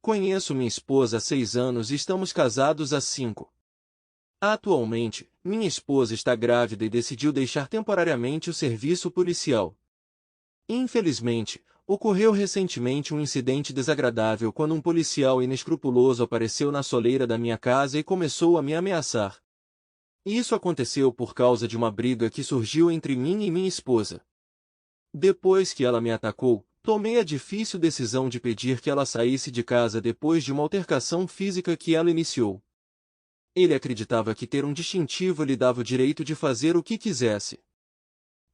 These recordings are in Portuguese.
Conheço minha esposa há 6 anos e estamos casados há 5. Atualmente, minha esposa está grávida e decidiu deixar temporariamente o serviço policial. Infelizmente, ocorreu recentemente um incidente desagradável quando um policial inescrupuloso apareceu na soleira da minha casa e começou a me ameaçar. Isso aconteceu por causa de uma briga que surgiu entre mim e minha esposa. Depois que ela me atacou, tomei a difícil decisão de pedir que ela saísse de casa depois de uma altercação física que ela iniciou. Ele acreditava que ter um distintivo lhe dava o direito de fazer o que quisesse.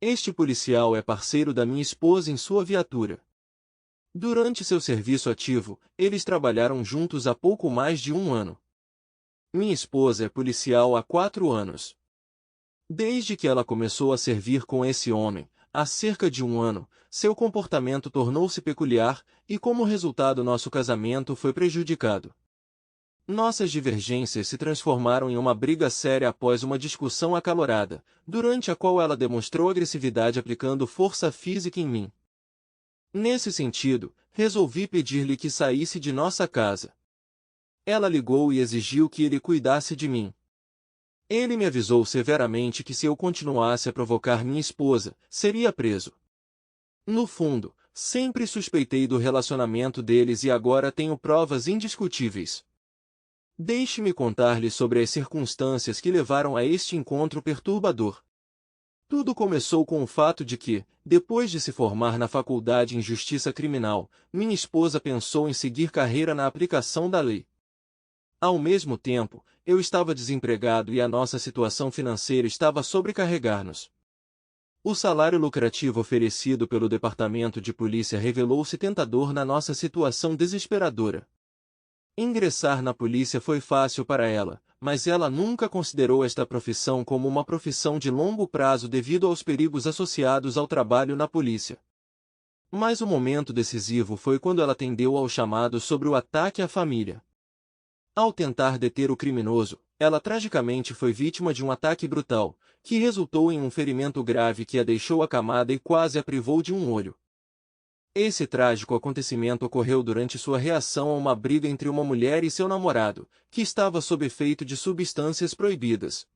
Este policial é parceiro da minha esposa em sua viatura. Durante seu serviço ativo, eles trabalharam juntos há pouco mais de 1 ano. Minha esposa é policial há 4 anos. Desde que ela começou a servir com esse homem, há cerca de 1 ano, seu comportamento tornou-se peculiar, e como resultado nosso casamento foi prejudicado. Nossas divergências se transformaram em uma briga séria após uma discussão acalorada, durante a qual ela demonstrou agressividade aplicando força física em mim. Nesse sentido, resolvi pedir-lhe que saísse de nossa casa. Ela ligou e exigiu que ele cuidasse de mim. Ele me avisou severamente que se eu continuasse a provocar minha esposa, seria preso. No fundo, sempre suspeitei do relacionamento deles e agora tenho provas indiscutíveis. Deixe-me contar-lhe sobre as circunstâncias que levaram a este encontro perturbador. Tudo começou com o fato de que, depois de se formar na faculdade em Justiça Criminal, minha esposa pensou em seguir carreira na aplicação da lei. Ao mesmo tempo, eu estava desempregado e a nossa situação financeira estava a sobrecarregar-nos. O salário lucrativo oferecido pelo Departamento de Polícia revelou-se tentador na nossa situação desesperadora. Ingressar na polícia foi fácil para ela, mas ela nunca considerou esta profissão como uma profissão de longo prazo devido aos perigos associados ao trabalho na polícia. Mas o momento decisivo foi quando ela atendeu ao chamado sobre o ataque à família. Ao tentar deter o criminoso, ela tragicamente foi vítima de um ataque brutal, que resultou em um ferimento grave que a deixou acamada e quase a privou de um olho. Esse trágico acontecimento ocorreu durante sua reação a uma briga entre uma mulher e seu namorado, que estava sob efeito de substâncias proibidas.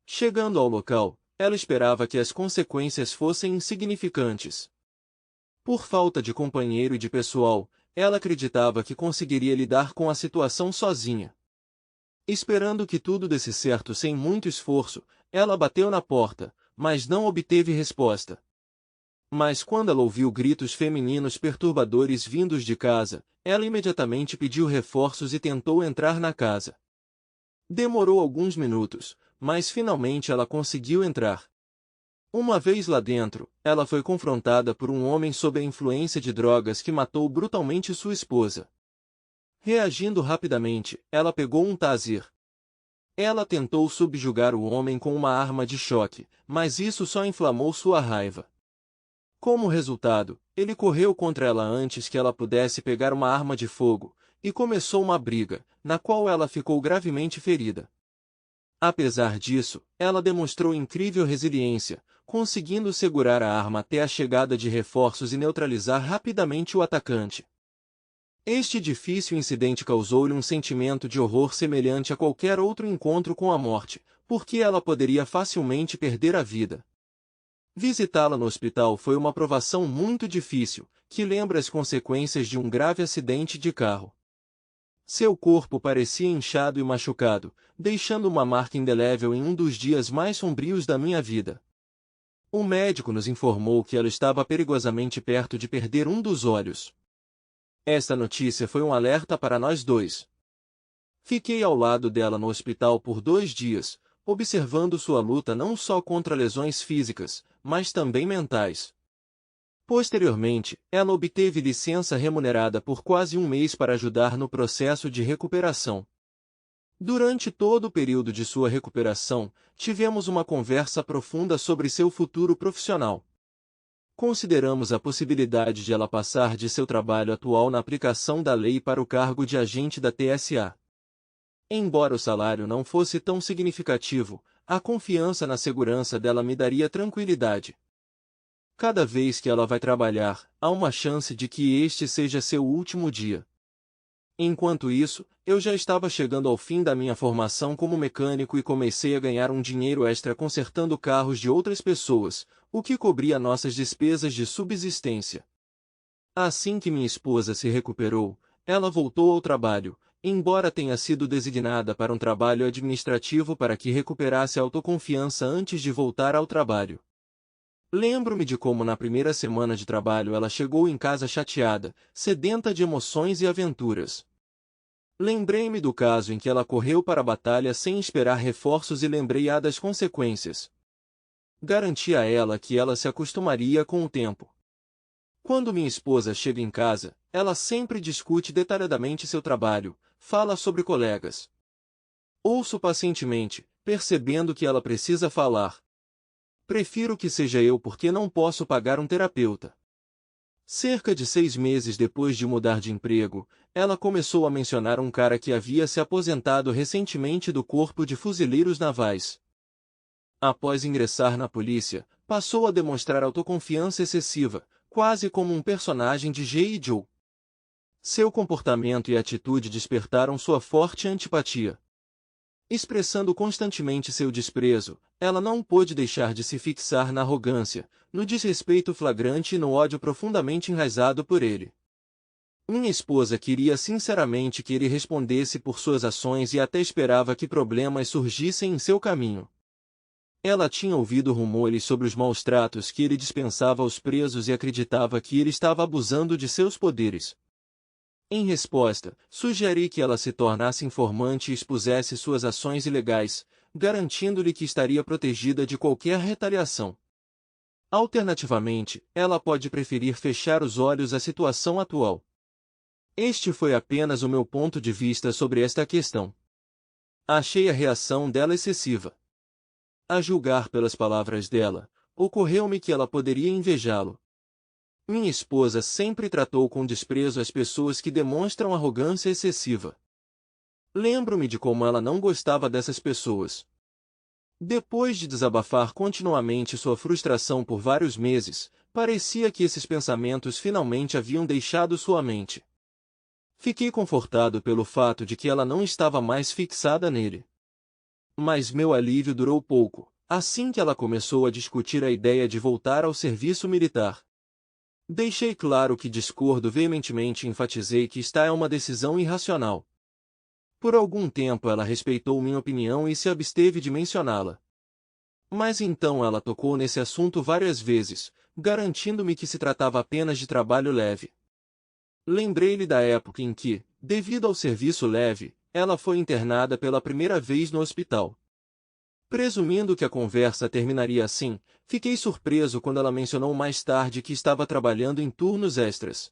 Chegando ao local, ela esperava que as consequências fossem insignificantes. Por falta de companheiro e de pessoal, ela acreditava que conseguiria lidar com a situação sozinha. Esperando que tudo desse certo sem muito esforço, ela bateu na porta, mas não obteve resposta. Mas quando ela ouviu gritos femininos perturbadores vindos de casa, ela imediatamente pediu reforços e tentou entrar na casa. Demorou alguns minutos, mas finalmente ela conseguiu entrar. Uma vez lá dentro, ela foi confrontada por um homem sob a influência de drogas que matou brutalmente sua esposa. Reagindo rapidamente, ela pegou um taser. Ela tentou subjugar o homem com uma arma de choque, mas isso só inflamou sua raiva. Como resultado, ele correu contra ela antes que ela pudesse pegar uma arma de fogo, e começou uma briga, na qual ela ficou gravemente ferida. Apesar disso, ela demonstrou incrível resiliência, conseguindo segurar a arma até a chegada de reforços e neutralizar rapidamente o atacante. Este difícil incidente causou-lhe um sentimento de horror semelhante a qualquer outro encontro com a morte, porque ela poderia facilmente perder a vida. Visitá-la no hospital foi uma provação muito difícil, que lembra as consequências de um grave acidente de carro. Seu corpo parecia inchado e machucado, deixando uma marca indelével em um dos dias mais sombrios da minha vida. O médico nos informou que ela estava perigosamente perto de perder um dos olhos. Esta notícia foi um alerta para nós dois. Fiquei ao lado dela no hospital por 2 dias, observando sua luta não só contra lesões físicas, mas também mentais. Posteriormente, ela obteve licença remunerada por quase 1 mês para ajudar no processo de recuperação. Durante todo o período de sua recuperação, tivemos uma conversa profunda sobre seu futuro profissional. Consideramos a possibilidade de ela passar de seu trabalho atual na aplicação da lei para o cargo de agente da TSA. Embora o salário não fosse tão significativo, a confiança na segurança dela me daria tranquilidade. Cada vez que ela vai trabalhar, há uma chance de que este seja seu último dia. Enquanto isso, eu já estava chegando ao fim da minha formação como mecânico e comecei a ganhar um dinheiro extra consertando carros de outras pessoas, o que cobria nossas despesas de subsistência. Assim que minha esposa se recuperou, ela voltou ao trabalho, embora tenha sido designada para um trabalho administrativo para que recuperasse a autoconfiança antes de voltar ao trabalho. Lembro-me de como na primeira semana de trabalho ela chegou em casa chateada, sedenta de emoções e aventuras. Lembrei-me do caso em que ela correu para a batalha sem esperar reforços e lembrei-a das consequências. Garanti a ela que ela se acostumaria com o tempo. Quando minha esposa chega em casa, ela sempre discute detalhadamente seu trabalho, fala sobre colegas. Ouço pacientemente, percebendo que ela precisa falar. Prefiro que seja eu porque não posso pagar um terapeuta. Cerca de 6 meses depois de mudar de emprego, ela começou a mencionar um cara que havia se aposentado recentemente do Corpo de Fuzileiros Navais. Após ingressar na polícia, passou a demonstrar autoconfiança excessiva, quase como um personagem de G.I. Joe. Seu comportamento e atitude despertaram sua forte antipatia. Expressando constantemente seu desprezo, ela não pôde deixar de se fixar na arrogância, no desrespeito flagrante e no ódio profundamente enraizado por ele. Minha esposa queria sinceramente que ele respondesse por suas ações e até esperava que problemas surgissem em seu caminho. Ela tinha ouvido rumores sobre os maus tratos que ele dispensava aos presos e acreditava que ele estava abusando de seus poderes. Em resposta, sugeri que ela se tornasse informante e expusesse suas ações ilegais, garantindo-lhe que estaria protegida de qualquer retaliação. Alternativamente, ela pode preferir fechar os olhos à situação atual. Este foi apenas o meu ponto de vista sobre esta questão. Achei a reação dela excessiva. A julgar pelas palavras dela, ocorreu-me que ela poderia invejá-lo. Minha esposa sempre tratou com desprezo as pessoas que demonstram arrogância excessiva. Lembro-me de como ela não gostava dessas pessoas. Depois de desabafar continuamente sua frustração por vários meses, parecia que esses pensamentos finalmente haviam deixado sua mente. Fiquei confortado pelo fato de que ela não estava mais fixada nele. Mas meu alívio durou pouco, assim que ela começou a discutir a ideia de voltar ao serviço militar. Deixei claro que discordo veementemente e enfatizei que esta é uma decisão irracional. Por algum tempo ela respeitou minha opinião e se absteve de mencioná-la. Mas então ela tocou nesse assunto várias vezes, garantindo-me que se tratava apenas de trabalho leve. Lembrei-lhe da época em que, devido ao serviço leve, ela foi internada pela primeira vez no hospital. Presumindo que a conversa terminaria assim, fiquei surpreso quando ela mencionou mais tarde que estava trabalhando em turnos extras.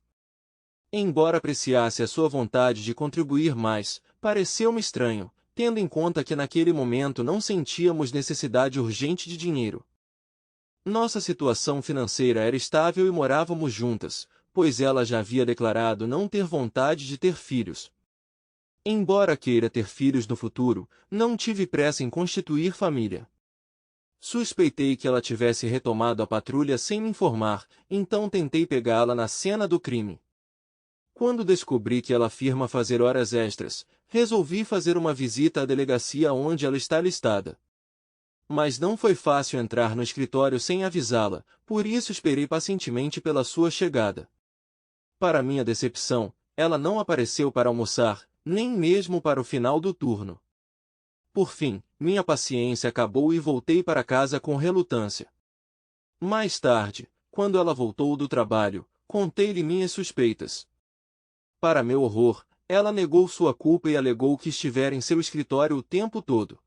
Embora apreciasse a sua vontade de contribuir mais, pareceu-me estranho, tendo em conta que naquele momento não sentíamos necessidade urgente de dinheiro. Nossa situação financeira era estável e morávamos juntas, pois ela já havia declarado não ter vontade de ter filhos. Embora queira ter filhos no futuro, não tive pressa em constituir família. Suspeitei que ela tivesse retomado a patrulha sem me informar, então tentei pegá-la na cena do crime. Quando descobri que ela afirma fazer horas extras, resolvi fazer uma visita à delegacia onde ela está listada. Mas não foi fácil entrar no escritório sem avisá-la, por isso esperei pacientemente pela sua chegada. Para minha decepção, ela não apareceu para almoçar, nem mesmo para o final do turno. Por fim, minha paciência acabou e voltei para casa com relutância. Mais tarde, quando ela voltou do trabalho, contei-lhe minhas suspeitas. Para meu horror, ela negou sua culpa e alegou que estivera em seu escritório o tempo todo.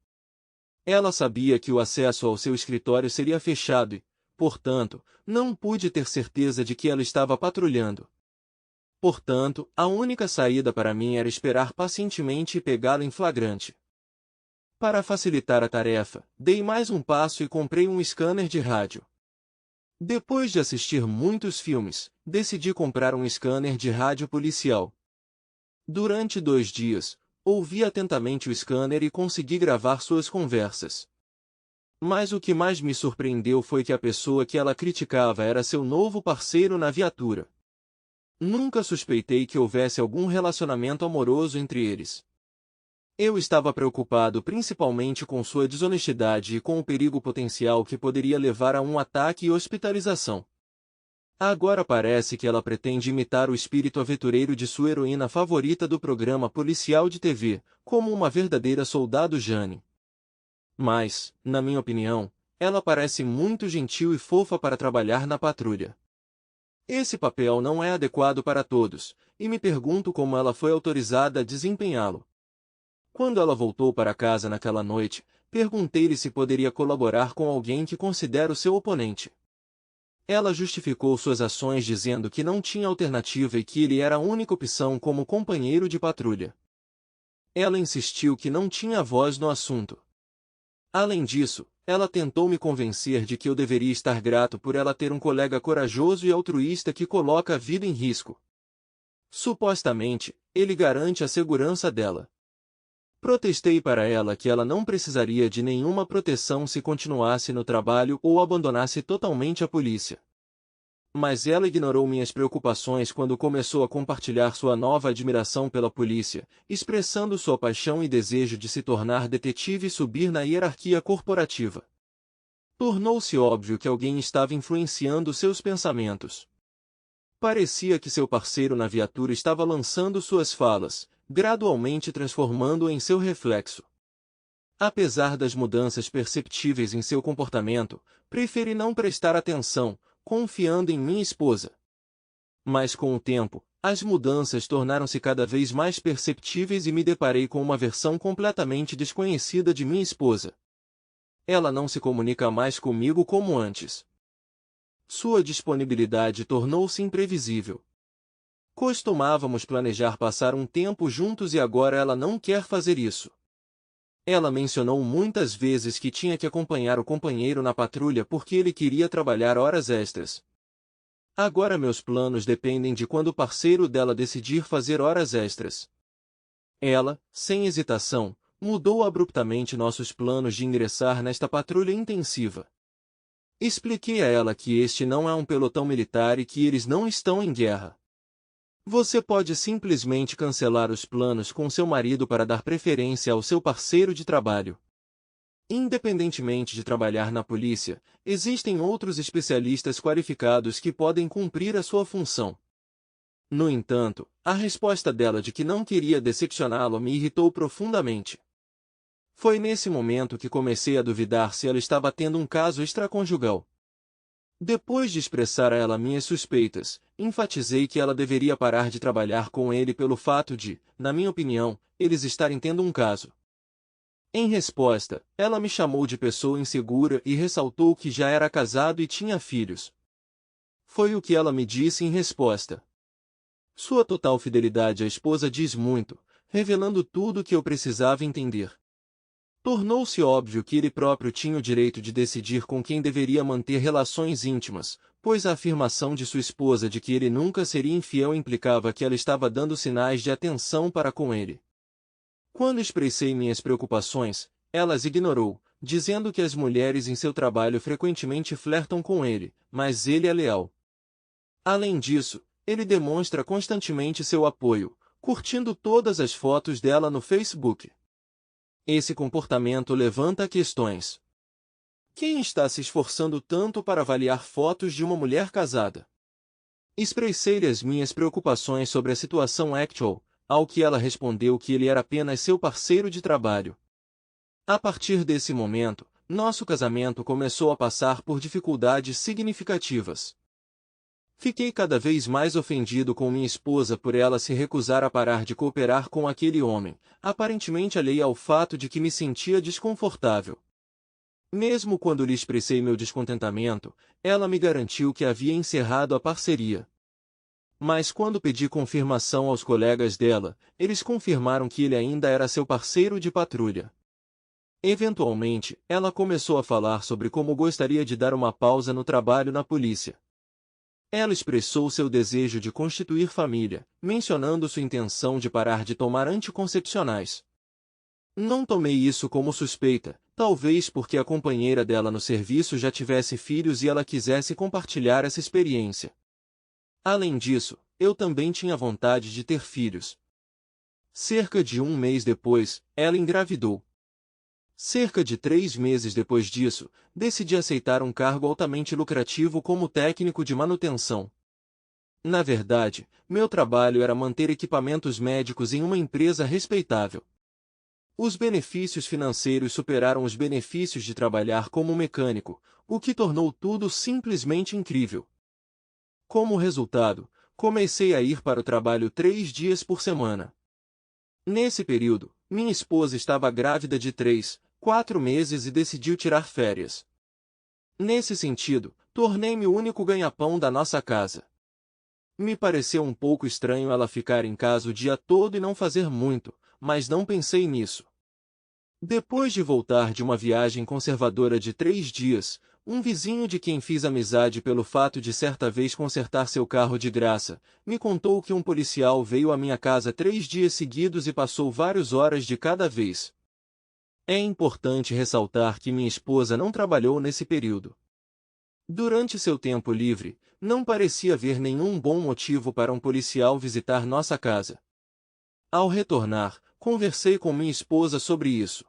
Ela sabia que o acesso ao seu escritório seria fechado e, portanto, não pude ter certeza de que ela estava patrulhando. Portanto, a única saída para mim era esperar pacientemente e pegá-la em flagrante. Para facilitar a tarefa, dei mais um passo e comprei um scanner de rádio. Depois de assistir muitos filmes, decidi comprar um scanner de rádio policial. Durante 2 dias, ouvi atentamente o scanner e consegui gravar suas conversas. Mas o que mais me surpreendeu foi que a pessoa que ela criticava era seu novo parceiro na viatura. Nunca suspeitei que houvesse algum relacionamento amoroso entre eles. Eu estava preocupado principalmente com sua desonestidade e com o perigo potencial que poderia levar a um ataque e hospitalização. Agora parece que ela pretende imitar o espírito aventureiro de sua heroína favorita do programa policial de TV, como uma verdadeira soldado Jane. Mas, na minha opinião, ela parece muito gentil e fofa para trabalhar na patrulha. Esse papel não é adequado para todos, e me pergunto como ela foi autorizada a desempenhá-lo. Quando ela voltou para casa naquela noite, perguntei-lhe se poderia colaborar com alguém que considero seu oponente. Ela justificou suas ações dizendo que não tinha alternativa e que ele era a única opção como companheiro de patrulha. Ela insistiu que não tinha voz no assunto. Além disso, ela tentou me convencer de que eu deveria estar grato por ela ter um colega corajoso e altruísta que coloca a vida em risco. Supostamente, ele garante a segurança dela. Protestei para ela que ela não precisaria de nenhuma proteção se continuasse no trabalho ou abandonasse totalmente a polícia. Mas ela ignorou minhas preocupações quando começou a compartilhar sua nova admiração pela polícia, expressando sua paixão e desejo de se tornar detetive e subir na hierarquia corporativa. Tornou-se óbvio que alguém estava influenciando seus pensamentos. Parecia que seu parceiro na viatura estava lançando suas falas, gradualmente transformando-o em seu reflexo. Apesar das mudanças perceptíveis em seu comportamento, preferi não prestar atenção, confiando em minha esposa. Mas com o tempo, as mudanças tornaram-se cada vez mais perceptíveis e me deparei com uma versão completamente desconhecida de minha esposa. Ela não se comunica mais comigo como antes. Sua disponibilidade tornou-se imprevisível. Costumávamos planejar passar um tempo juntos e agora ela não quer fazer isso. Ela mencionou muitas vezes que tinha que acompanhar o companheiro na patrulha porque ele queria trabalhar horas extras. Agora meus planos dependem de quando o parceiro dela decidir fazer horas extras. Ela, sem hesitação, mudou abruptamente nossos planos de ingressar nesta patrulha intensiva. Expliquei a ela que este não é um pelotão militar e que eles não estão em guerra. Você pode simplesmente cancelar os planos com seu marido para dar preferência ao seu parceiro de trabalho. Independentemente de trabalhar na polícia, existem outros especialistas qualificados que podem cumprir a sua função. No entanto, a resposta dela de que não queria decepcioná-lo me irritou profundamente. Foi nesse momento que comecei a duvidar se ela estava tendo um caso extraconjugal. Depois de expressar a ela minhas suspeitas, enfatizei que ela deveria parar de trabalhar com ele pelo fato de, na minha opinião, eles estarem tendo um caso. Em resposta, ela me chamou de pessoa insegura e ressaltou que já era casado e tinha filhos. Foi o que ela me disse em resposta. Sua total fidelidade à esposa diz muito, revelando tudo o que eu precisava entender. Tornou-se óbvio que ele próprio tinha o direito de decidir com quem deveria manter relações íntimas, pois a afirmação de sua esposa de que ele nunca seria infiel implicava que ela estava dando sinais de atenção para com ele. Quando expressei minhas preocupações, ela as ignorou, dizendo que as mulheres em seu trabalho frequentemente flertam com ele, mas ele é leal. Além disso, ele demonstra constantemente seu apoio, curtindo todas as fotos dela no Facebook. Esse comportamento levanta questões. Quem está se esforçando tanto para avaliar fotos de uma mulher casada? Expressei-lhe as minhas preocupações sobre a situação actual, ao que ela respondeu que ele era apenas seu parceiro de trabalho. A partir desse momento, nosso casamento começou a passar por dificuldades significativas. Fiquei cada vez mais ofendido com minha esposa por ela se recusar a parar de cooperar com aquele homem, aparentemente alheia ao fato de que me sentia desconfortável. Mesmo quando lhe expressei meu descontentamento, ela me garantiu que havia encerrado a parceria. Mas quando pedi confirmação aos colegas dela, eles confirmaram que ele ainda era seu parceiro de patrulha. Eventualmente, ela começou a falar sobre como gostaria de dar uma pausa no trabalho na polícia. Ela expressou seu desejo de constituir família, mencionando sua intenção de parar de tomar anticoncepcionais. Não tomei isso como suspeita, talvez porque a companheira dela no serviço já tivesse filhos e ela quisesse compartilhar essa experiência. Além disso, eu também tinha vontade de ter filhos. Cerca de um mês depois, ela engravidou. Cerca de 3 meses depois disso, decidi aceitar um cargo altamente lucrativo como técnico de manutenção. Na verdade, meu trabalho era manter equipamentos médicos em uma empresa respeitável. Os benefícios financeiros superaram os benefícios de trabalhar como mecânico, o que tornou tudo simplesmente incrível. Como resultado, comecei a ir para o trabalho 3 dias por semana. Nesse período, minha esposa estava grávida de 3, 4 meses e decidiu tirar férias. Nesse sentido, tornei-me o único ganha-pão da nossa casa. Me pareceu um pouco estranho ela ficar em casa o dia todo e não fazer muito, mas não pensei nisso. Depois de voltar de uma viagem conservadora de 3 dias, um vizinho de quem fiz amizade pelo fato de certa vez consertar seu carro de graça, me contou que um policial veio à minha casa 3 dias seguidos e passou várias horas de cada vez. É importante ressaltar que minha esposa não trabalhou nesse período. Durante seu tempo livre, não parecia haver nenhum bom motivo para um policial visitar nossa casa. Ao retornar, conversei com minha esposa sobre isso.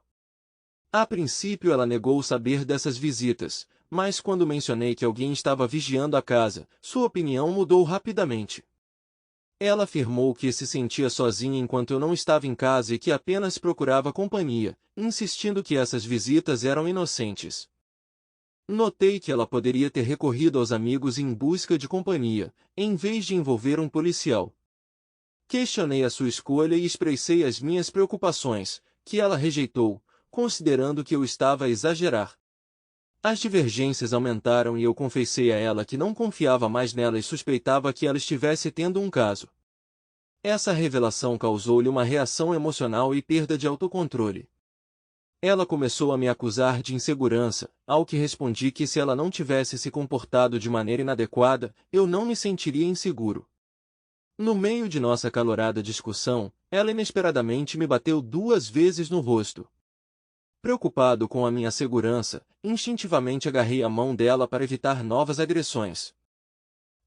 A princípio ela negou saber dessas visitas, mas quando mencionei que alguém estava vigiando a casa, sua opinião mudou rapidamente. Ela afirmou que se sentia sozinha enquanto eu não estava em casa e que apenas procurava companhia, insistindo que essas visitas eram inocentes. Notei que ela poderia ter recorrido aos amigos em busca de companhia, em vez de envolver um policial. Questionei a sua escolha e expressei as minhas preocupações, que ela rejeitou, considerando que eu estava a exagerar. As divergências aumentaram e eu confessei a ela que não confiava mais nela e suspeitava que ela estivesse tendo um caso. Essa revelação causou-lhe uma reação emocional e perda de autocontrole. Ela começou a me acusar de insegurança, ao que respondi que se ela não tivesse se comportado de maneira inadequada, eu não me sentiria inseguro. No meio de nossa acalorada discussão, ela inesperadamente me bateu 2 vezes no rosto. Preocupado com a minha segurança, instintivamente agarrei a mão dela para evitar novas agressões.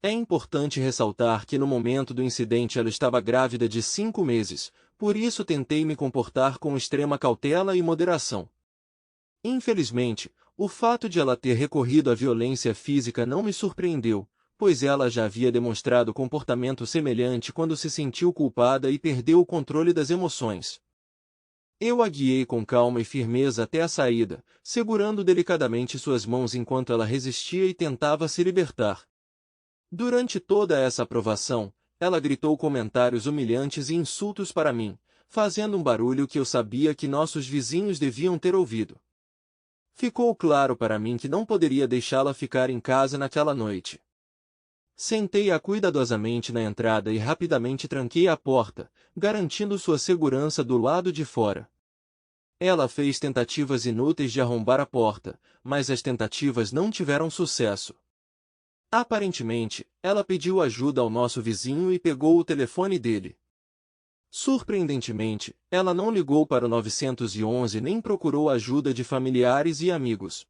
É importante ressaltar que no momento do incidente ela estava grávida de 5 meses, por isso tentei me comportar com extrema cautela e moderação. Infelizmente, o fato de ela ter recorrido à violência física não me surpreendeu, pois ela já havia demonstrado comportamento semelhante quando se sentiu culpada e perdeu o controle das emoções. Eu a guiei com calma e firmeza até a saída, segurando delicadamente suas mãos enquanto ela resistia e tentava se libertar. Durante toda essa aprovação, ela gritou comentários humilhantes e insultos para mim, fazendo um barulho que eu sabia que nossos vizinhos deviam ter ouvido. Ficou claro para mim que não poderia deixá-la ficar em casa naquela noite. Sentei-a cuidadosamente na entrada e rapidamente tranquei a porta, garantindo sua segurança do lado de fora. Ela fez tentativas inúteis de arrombar a porta, mas as tentativas não tiveram sucesso. Aparentemente, ela pediu ajuda ao nosso vizinho e pegou o telefone dele. Surpreendentemente, ela não ligou para o 911 nem procurou a ajuda de familiares e amigos.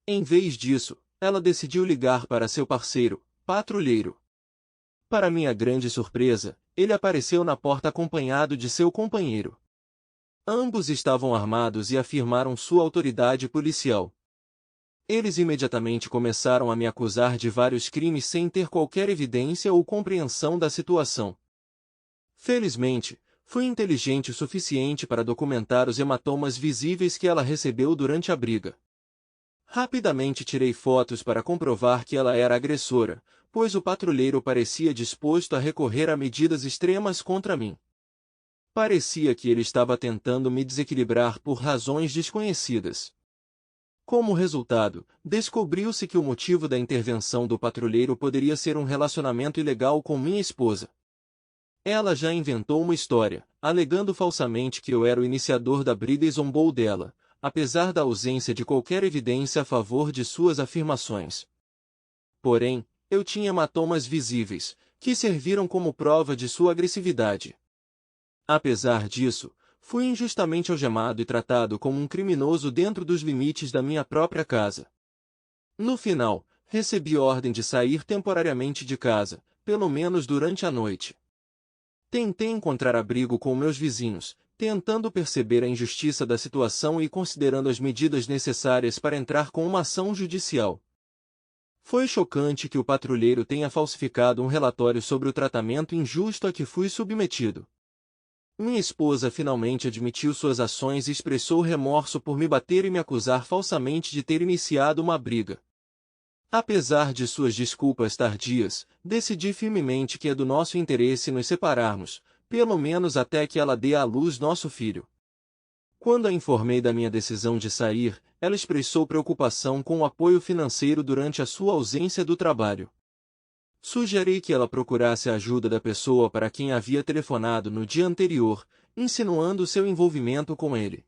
Em vez disso, ela decidiu ligar para seu parceiro, patrulheiro. Para minha grande surpresa, ele apareceu na porta acompanhado de seu companheiro. Ambos estavam armados e afirmaram sua autoridade policial. Eles imediatamente começaram a me acusar de vários crimes sem ter qualquer evidência ou compreensão da situação. Felizmente, fui inteligente o suficiente para documentar os hematomas visíveis que ela recebeu durante a briga. Rapidamente tirei fotos para comprovar que ela era agressora, pois o patrulheiro parecia disposto a recorrer a medidas extremas contra mim. Parecia que ele estava tentando me desequilibrar por razões desconhecidas. Como resultado, descobriu-se que o motivo da intervenção do patrulheiro poderia ser um relacionamento ilegal com minha esposa. Ela já inventou uma história, alegando falsamente que eu era o iniciador da briga e zombou dela, apesar da ausência de qualquer evidência a favor de suas afirmações. Porém, eu tinha hematomas visíveis, que serviram como prova de sua agressividade. Apesar disso, fui injustamente algemado e tratado como um criminoso dentro dos limites da minha própria casa. No final, recebi ordem de sair temporariamente de casa, pelo menos durante a noite. Tentei encontrar abrigo com meus vizinhos, tentando perceber a injustiça da situação e considerando as medidas necessárias para entrar com uma ação judicial. Foi chocante que o patrulheiro tenha falsificado um relatório sobre o tratamento injusto a que fui submetido. Minha esposa finalmente admitiu suas ações e expressou remorso por me bater e me acusar falsamente de ter iniciado uma briga. Apesar de suas desculpas tardias, decidi firmemente que é do nosso interesse nos separarmos, pelo menos até que ela dê à luz nosso filho. Quando a informei da minha decisão de sair, ela expressou preocupação com o apoio financeiro durante a sua ausência do trabalho. Sugeri que ela procurasse a ajuda da pessoa para quem havia telefonado no dia anterior, insinuando seu envolvimento com ele.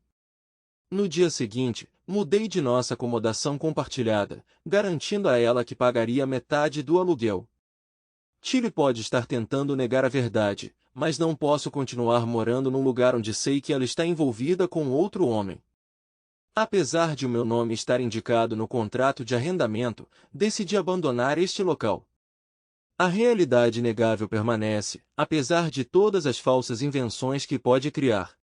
No dia seguinte, mudei de nossa acomodação compartilhada, garantindo a ela que pagaria metade do aluguel. Tilly pode estar tentando negar a verdade, mas não posso continuar morando num lugar onde sei que ela está envolvida com outro homem. Apesar de o meu nome estar indicado no contrato de arrendamento, decidi abandonar este local. A realidade inegável permanece, apesar de todas as falsas invenções que pode criar.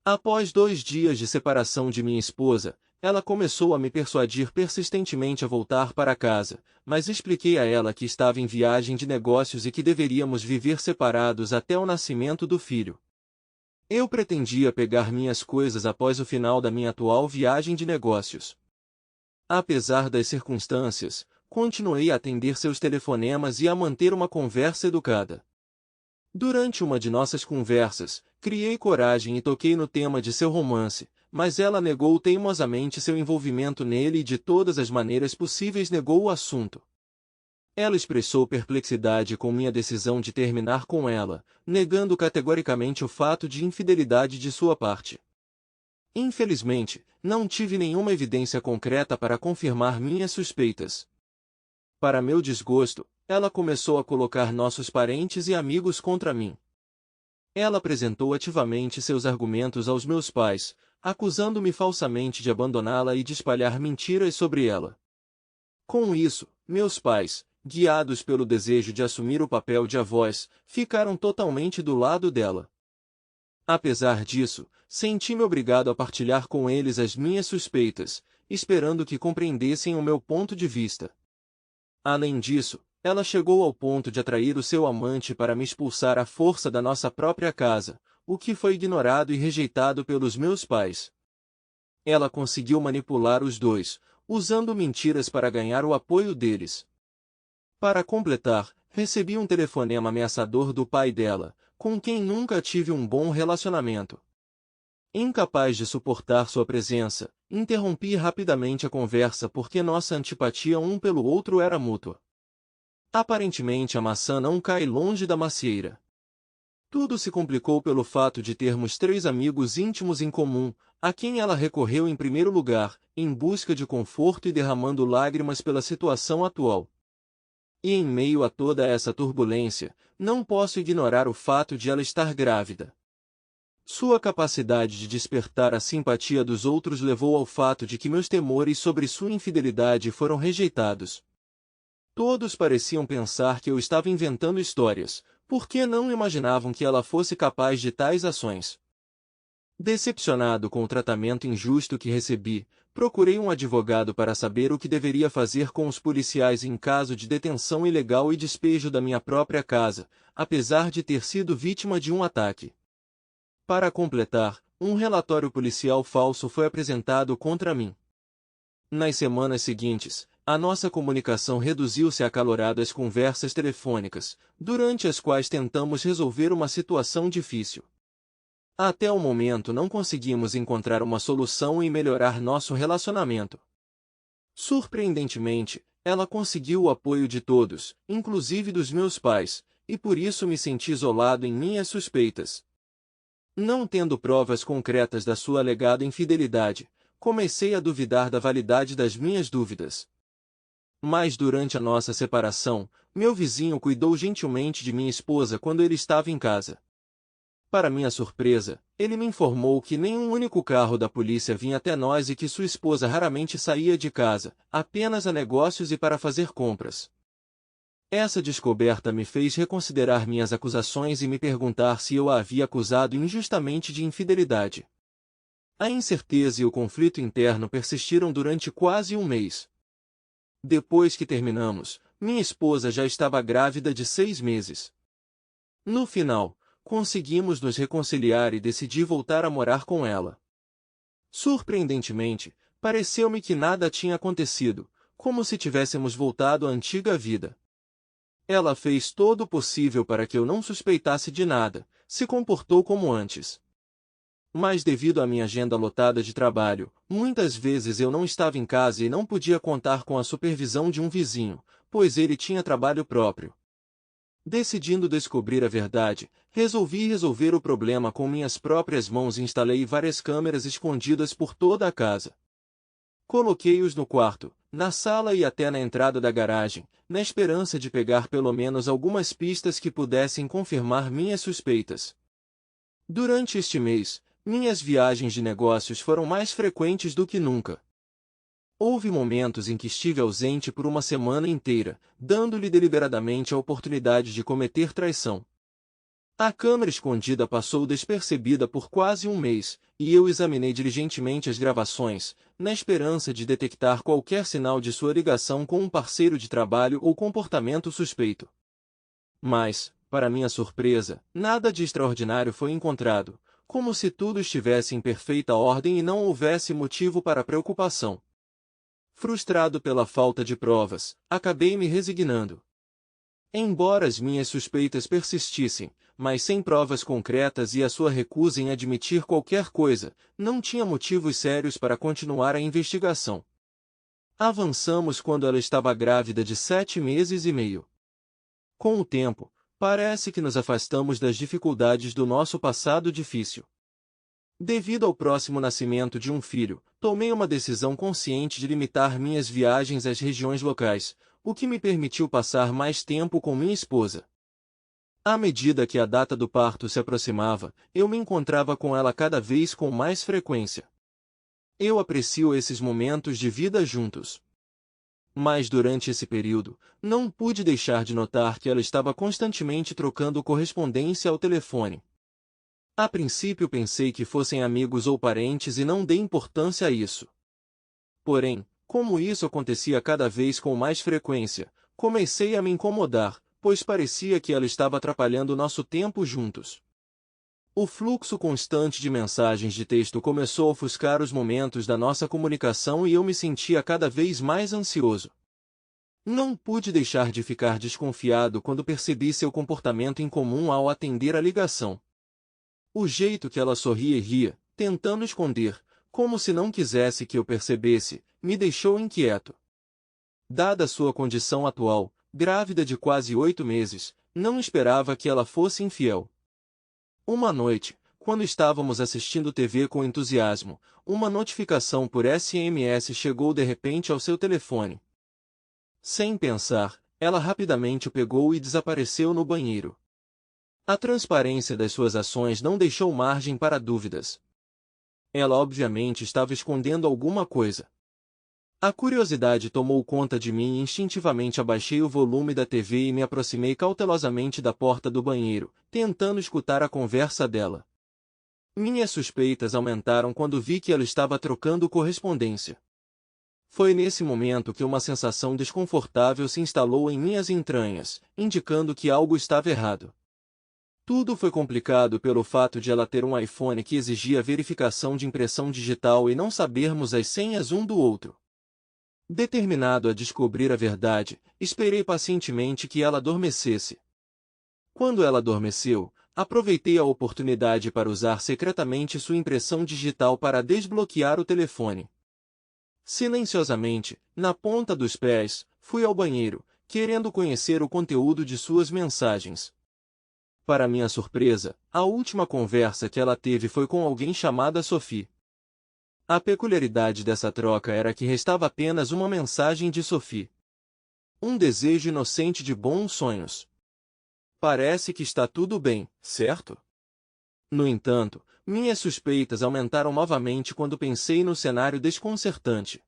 Após 2 dias de separação de minha esposa, ela começou a me persuadir persistentemente a voltar para casa, mas expliquei a ela que estava em viagem de negócios e que deveríamos viver separados até o nascimento do filho. Eu pretendia pegar minhas coisas após o final da minha atual viagem de negócios. Apesar das circunstâncias, continuei a atender seus telefonemas e a manter uma conversa educada. Durante uma de nossas conversas, criei coragem e toquei no tema de seu romance, mas ela negou teimosamente seu envolvimento nele e de todas as maneiras possíveis negou o assunto. Ela expressou perplexidade com minha decisão de terminar com ela, negando categoricamente o fato de infidelidade de sua parte. Infelizmente, não tive nenhuma evidência concreta para confirmar minhas suspeitas. Para meu desgosto, ela começou a colocar nossos parentes e amigos contra mim. Ela apresentou ativamente seus argumentos aos meus pais, acusando-me falsamente de abandoná-la e de espalhar mentiras sobre ela. Com isso, meus pais, guiados pelo desejo de assumir o papel de avós, ficaram totalmente do lado dela. Apesar disso, senti-me obrigado a partilhar com eles as minhas suspeitas, esperando que compreendessem o meu ponto de vista. Além disso, ela chegou ao ponto de atrair o seu amante para me expulsar à força da nossa própria casa, o que foi ignorado e rejeitado pelos meus pais. Ela conseguiu manipular os dois, usando mentiras para ganhar o apoio deles. Para completar, recebi um telefonema ameaçador do pai dela, com quem nunca tive um bom relacionamento. Incapaz de suportar sua presença, interrompi rapidamente a conversa porque nossa antipatia um pelo outro era mútua. Aparentemente a maçã não cai longe da macieira. Tudo se complicou pelo fato de termos 3 amigos íntimos em comum, a quem ela recorreu em primeiro lugar, em busca de conforto e derramando lágrimas pela situação atual. E em meio a toda essa turbulência, não posso ignorar o fato de ela estar grávida. Sua capacidade de despertar a simpatia dos outros levou ao fato de que meus temores sobre sua infidelidade foram rejeitados. Todos pareciam pensar que eu estava inventando histórias, porque não imaginavam que ela fosse capaz de tais ações. Decepcionado com o tratamento injusto que recebi, procurei um advogado para saber o que deveria fazer com os policiais em caso de detenção ilegal e despejo da minha própria casa, apesar de ter sido vítima de um ataque. Para completar, um relatório policial falso foi apresentado contra mim. Nas semanas seguintes, a nossa comunicação reduziu-se a acaloradas conversas telefônicas, durante as quais tentamos resolver uma situação difícil. Até o momento não conseguimos encontrar uma solução e melhorar nosso relacionamento. Surpreendentemente, ela conseguiu o apoio de todos, inclusive dos meus pais, e por isso me senti isolado em minhas suspeitas. Não tendo provas concretas da sua alegada infidelidade, comecei a duvidar da validade das minhas dúvidas. Mas durante a nossa separação, meu vizinho cuidou gentilmente de minha esposa quando ele estava em casa. Para minha surpresa, ele me informou que nenhum único carro da polícia vinha até nós e que sua esposa raramente saía de casa, apenas a negócios e para fazer compras. Essa descoberta me fez reconsiderar minhas acusações e me perguntar se eu a havia acusado injustamente de infidelidade. A incerteza e o conflito interno persistiram durante quase um mês. Depois que terminamos, minha esposa já estava grávida de 6 meses. No final, conseguimos nos reconciliar e decidi voltar a morar com ela. Surpreendentemente, pareceu-me que nada tinha acontecido, como se tivéssemos voltado à antiga vida. Ela fez todo o possível para que eu não suspeitasse de nada, se comportou como antes. Mas devido à minha agenda lotada de trabalho, muitas vezes eu não estava em casa e não podia contar com a supervisão de um vizinho, pois ele tinha trabalho próprio. Decidindo descobrir a verdade, resolvi resolver o problema com minhas próprias mãos e instalei várias câmeras escondidas por toda a casa. Coloquei-os no quarto, na sala e até na entrada da garagem, na esperança de pegar pelo menos algumas pistas que pudessem confirmar minhas suspeitas. Durante este mês, minhas viagens de negócios foram mais frequentes do que nunca. Houve momentos em que estive ausente por uma semana inteira, dando-lhe deliberadamente a oportunidade de cometer traição. A câmera escondida passou despercebida por quase um mês, e eu examinei diligentemente as gravações, na esperança de detectar qualquer sinal de sua ligação com um parceiro de trabalho ou comportamento suspeito. Mas, para minha surpresa, nada de extraordinário foi encontrado, como se tudo estivesse em perfeita ordem e não houvesse motivo para preocupação. Frustrado pela falta de provas, acabei me resignando. Embora as minhas suspeitas persistissem, mas sem provas concretas e a sua recusa em admitir qualquer coisa, não tinha motivos sérios para continuar a investigação. Avançamos quando ela estava grávida de 7 meses e meio. Com o tempo, parece que nos afastamos das dificuldades do nosso passado difícil. Devido ao próximo nascimento de um filho, tomei uma decisão consciente de limitar minhas viagens às regiões locais, o que me permitiu passar mais tempo com minha esposa. À medida que a data do parto se aproximava, eu me encontrava com ela cada vez com mais frequência. Eu aprecio esses momentos de vida juntos. Mas durante esse período, não pude deixar de notar que ela estava constantemente trocando correspondência ao telefone. A princípio pensei que fossem amigos ou parentes e não dei importância a isso. Porém, como isso acontecia cada vez com mais frequência, comecei a me incomodar, pois parecia que ela estava atrapalhando nosso tempo juntos. O fluxo constante de mensagens de texto começou a ofuscar os momentos da nossa comunicação e eu me sentia cada vez mais ansioso. Não pude deixar de ficar desconfiado quando percebi seu comportamento incomum ao atender a ligação. O jeito que ela sorria e ria, tentando esconder, como se não quisesse que eu percebesse, me deixou inquieto. Dada sua condição atual, grávida de quase 8 meses, não esperava que ela fosse infiel. Uma noite, quando estávamos assistindo TV com entusiasmo, uma notificação por SMS chegou de repente ao seu telefone. Sem pensar, ela rapidamente o pegou e desapareceu no banheiro. A transparência das suas ações não deixou margem para dúvidas. Ela obviamente estava escondendo alguma coisa. A curiosidade tomou conta de mim e instintivamente abaixei o volume da TV e me aproximei cautelosamente da porta do banheiro, tentando escutar a conversa dela. Minhas suspeitas aumentaram quando vi que ela estava trocando correspondência. Foi nesse momento que uma sensação desconfortável se instalou em minhas entranhas, indicando que algo estava errado. Tudo foi complicado pelo fato de ela ter um iPhone que exigia verificação de impressão digital e não sabermos as senhas um do outro. Determinado a descobrir a verdade, esperei pacientemente que ela adormecesse. Quando ela adormeceu, aproveitei a oportunidade para usar secretamente sua impressão digital para desbloquear o telefone. Silenciosamente, na ponta dos pés, fui ao banheiro, querendo conhecer o conteúdo de suas mensagens. Para minha surpresa, a última conversa que ela teve foi com alguém chamada Sophie. A peculiaridade dessa troca era que restava apenas uma mensagem de Sophie. Um desejo inocente de bons sonhos. Parece que está tudo bem, certo? No entanto, minhas suspeitas aumentaram novamente quando pensei no cenário desconcertante.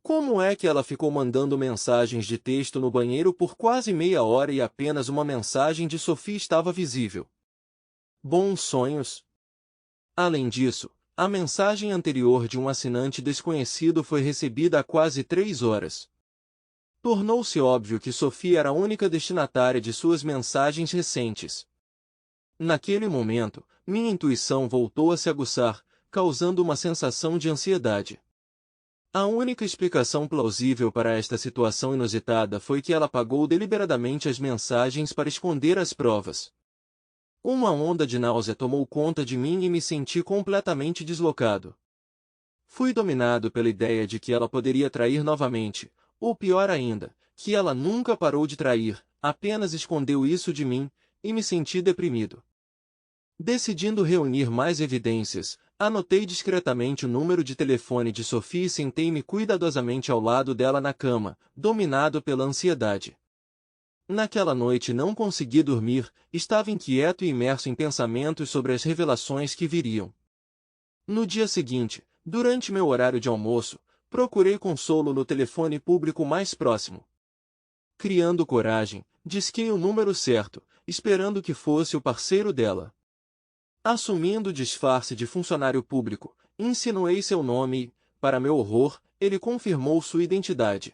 Como é que ela ficou mandando mensagens de texto no banheiro por quase meia hora e apenas uma mensagem de Sophie estava visível? Bons sonhos. Além disso, a mensagem anterior de um assinante desconhecido foi recebida há quase 3 horas. Tornou-se óbvio que Sophie era a única destinatária de suas mensagens recentes. Naquele momento, minha intuição voltou a se aguçar, causando uma sensação de ansiedade. A única explicação plausível para esta situação inusitada foi que ela apagou deliberadamente as mensagens para esconder as provas. Uma onda de náusea tomou conta de mim e me senti completamente deslocado. Fui dominado pela ideia de que ela poderia trair novamente, ou pior ainda, que ela nunca parou de trair, apenas escondeu isso de mim, e me senti deprimido. Decidindo reunir mais evidências, anotei discretamente o número de telefone de Sophie e sentei-me cuidadosamente ao lado dela na cama, dominado pela ansiedade. Naquela noite não consegui dormir, estava inquieto e imerso em pensamentos sobre as revelações que viriam. No dia seguinte, durante meu horário de almoço, procurei consolo no telefone público mais próximo. Criando coragem, disquei o número certo, esperando que fosse o parceiro dela. Assumindo o disfarce de funcionário público, insinuei seu nome e, para meu horror, ele confirmou sua identidade.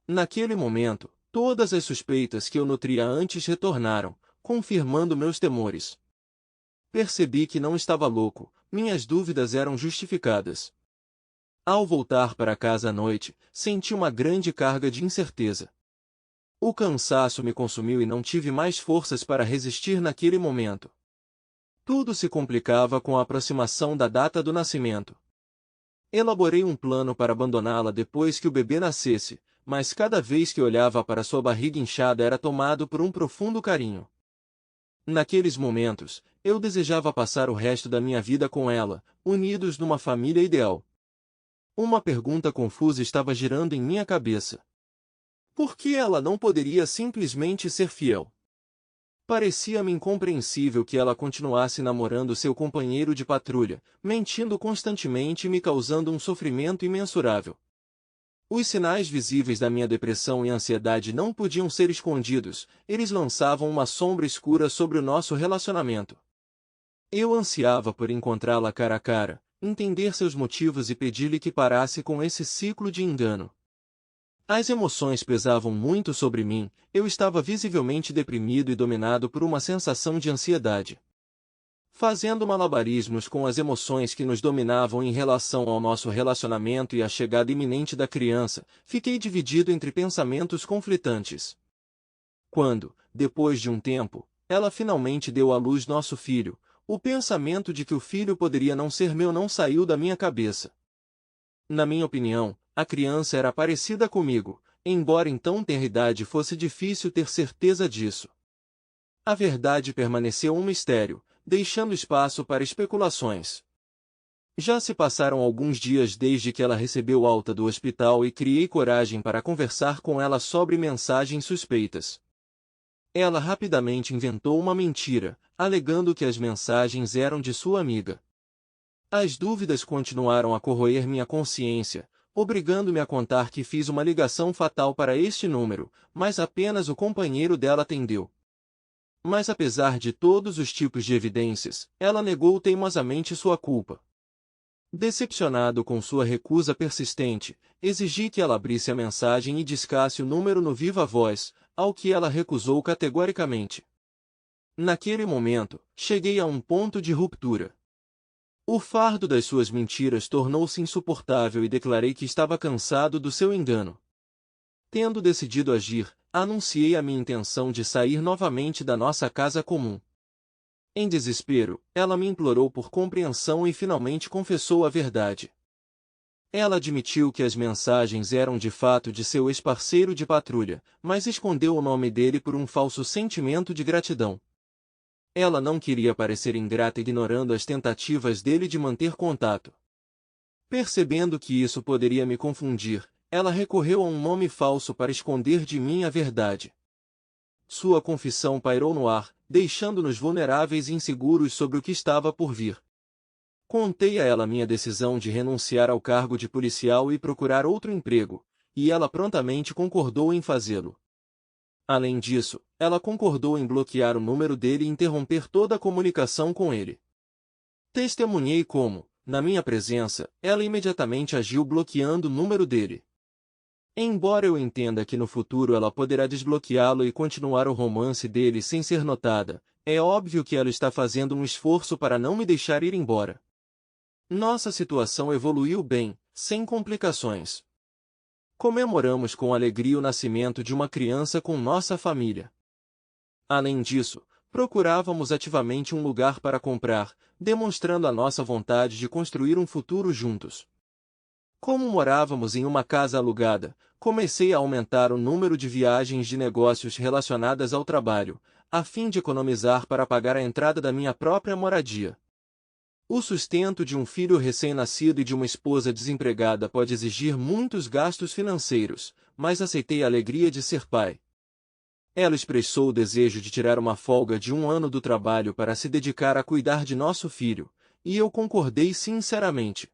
Naquele momento, todas as suspeitas que eu nutria antes retornaram, confirmando meus temores. Percebi que não estava louco, minhas dúvidas eram justificadas. Ao voltar para casa à noite, senti uma grande carga de incerteza. O cansaço me consumiu e não tive mais forças para resistir naquele momento. Tudo se complicava com a aproximação da data do nascimento. Elaborei um plano para abandoná-la depois que o bebê nascesse, mas cada vez que olhava para sua barriga inchada era tomado por um profundo carinho. Naqueles momentos, eu desejava passar o resto da minha vida com ela, unidos numa família ideal. Uma pergunta confusa estava girando em minha cabeça. Por que ela não poderia simplesmente ser fiel? Parecia-me incompreensível que ela continuasse namorando seu companheiro de patrulha, mentindo constantemente e me causando um sofrimento imensurável. Os sinais visíveis da minha depressão e ansiedade não podiam ser escondidos, eles lançavam uma sombra escura sobre o nosso relacionamento. Eu ansiava por encontrá-la cara a cara, entender seus motivos e pedir-lhe que parasse com esse ciclo de engano. As emoções pesavam muito sobre mim, eu estava visivelmente deprimido e dominado por uma sensação de ansiedade. Fazendo malabarismos com as emoções que nos dominavam em relação ao nosso relacionamento e à chegada iminente da criança, fiquei dividido entre pensamentos conflitantes. Quando, depois de um tempo, ela finalmente deu à luz nosso filho, o pensamento de que o filho poderia não ser meu não saiu da minha cabeça. Na minha opinião, a criança era parecida comigo, embora em tão tenra idade fosse difícil ter certeza disso. A verdade permaneceu um mistério, deixando espaço para especulações. Já se passaram alguns dias desde que ela recebeu alta do hospital e criei coragem para conversar com ela sobre mensagens suspeitas. Ela rapidamente inventou uma mentira, alegando que as mensagens eram de sua amiga. As dúvidas continuaram a corroer minha consciência, obrigando-me a contar que fiz uma ligação fatal para este número, mas apenas o companheiro dela atendeu. Mas apesar de todos os tipos de evidências, ela negou teimosamente sua culpa. Decepcionado com sua recusa persistente, exigi que ela abrisse a mensagem e discasse o número no viva voz, ao que ela recusou categoricamente. Naquele momento, cheguei a um ponto de ruptura. O fardo das suas mentiras tornou-se insuportável e declarei que estava cansado do seu engano. Tendo decidido agir, anunciei a minha intenção de sair novamente da nossa casa comum. Em desespero, ela me implorou por compreensão e finalmente confessou a verdade. Ela admitiu que as mensagens eram de fato de seu ex-parceiro de patrulha, mas escondeu o nome dele por um falso sentimento de gratidão. Ela não queria parecer ingrata ignorando as tentativas dele de manter contato. Percebendo que isso poderia me confundir, ela recorreu a um nome falso para esconder de mim a verdade. Sua confissão pairou no ar, deixando-nos vulneráveis e inseguros sobre o que estava por vir. Contei a ela minha decisão de renunciar ao cargo de policial e procurar outro emprego, e ela prontamente concordou em fazê-lo. Além disso, ela concordou em bloquear o número dele e interromper toda a comunicação com ele. Testemunhei como, na minha presença, ela imediatamente agiu bloqueando o número dele. Embora eu entenda que no futuro ela poderá desbloqueá-lo e continuar o romance dele sem ser notada, é óbvio que ela está fazendo um esforço para não me deixar ir embora. Nossa situação evoluiu bem, sem complicações. Comemoramos com alegria o nascimento de uma criança com nossa família. Além disso, procurávamos ativamente um lugar para comprar, demonstrando a nossa vontade de construir um futuro juntos. Como morávamos em uma casa alugada, comecei a aumentar o número de viagens de negócios relacionadas ao trabalho, a fim de economizar para pagar a entrada da minha própria moradia. O sustento de um filho recém-nascido e de uma esposa desempregada pode exigir muitos gastos financeiros, mas aceitei a alegria de ser pai. Ela expressou o desejo de tirar uma folga de 1 ano do trabalho para se dedicar a cuidar de nosso filho, e eu concordei sinceramente.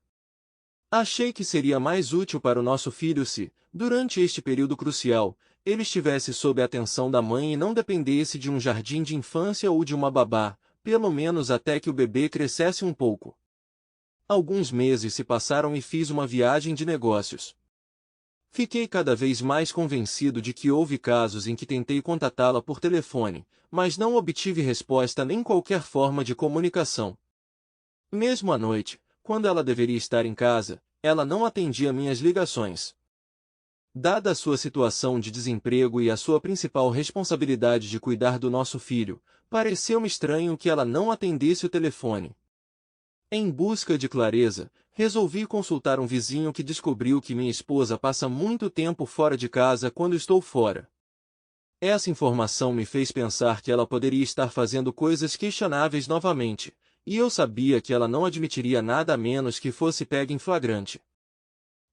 Achei que seria mais útil para o nosso filho se, durante este período crucial, ele estivesse sob a atenção da mãe e não dependesse de um jardim de infância ou de uma babá, pelo menos até que o bebê crescesse um pouco. Alguns meses se passaram e fiz uma viagem de negócios. Fiquei cada vez mais convencido de que houve casos em que tentei contatá-la por telefone, mas não obtive resposta nem qualquer forma de comunicação. Mesmo à noite, quando ela deveria estar em casa, ela não atendia minhas ligações. Dada a sua situação de desemprego e a sua principal responsabilidade de cuidar do nosso filho, pareceu-me estranho que ela não atendesse o telefone. Em busca de clareza, resolvi consultar um vizinho que descobriu que minha esposa passa muito tempo fora de casa quando estou fora. Essa informação me fez pensar que ela poderia estar fazendo coisas questionáveis novamente, e eu sabia que ela não admitiria nada a menos que fosse pega em flagrante.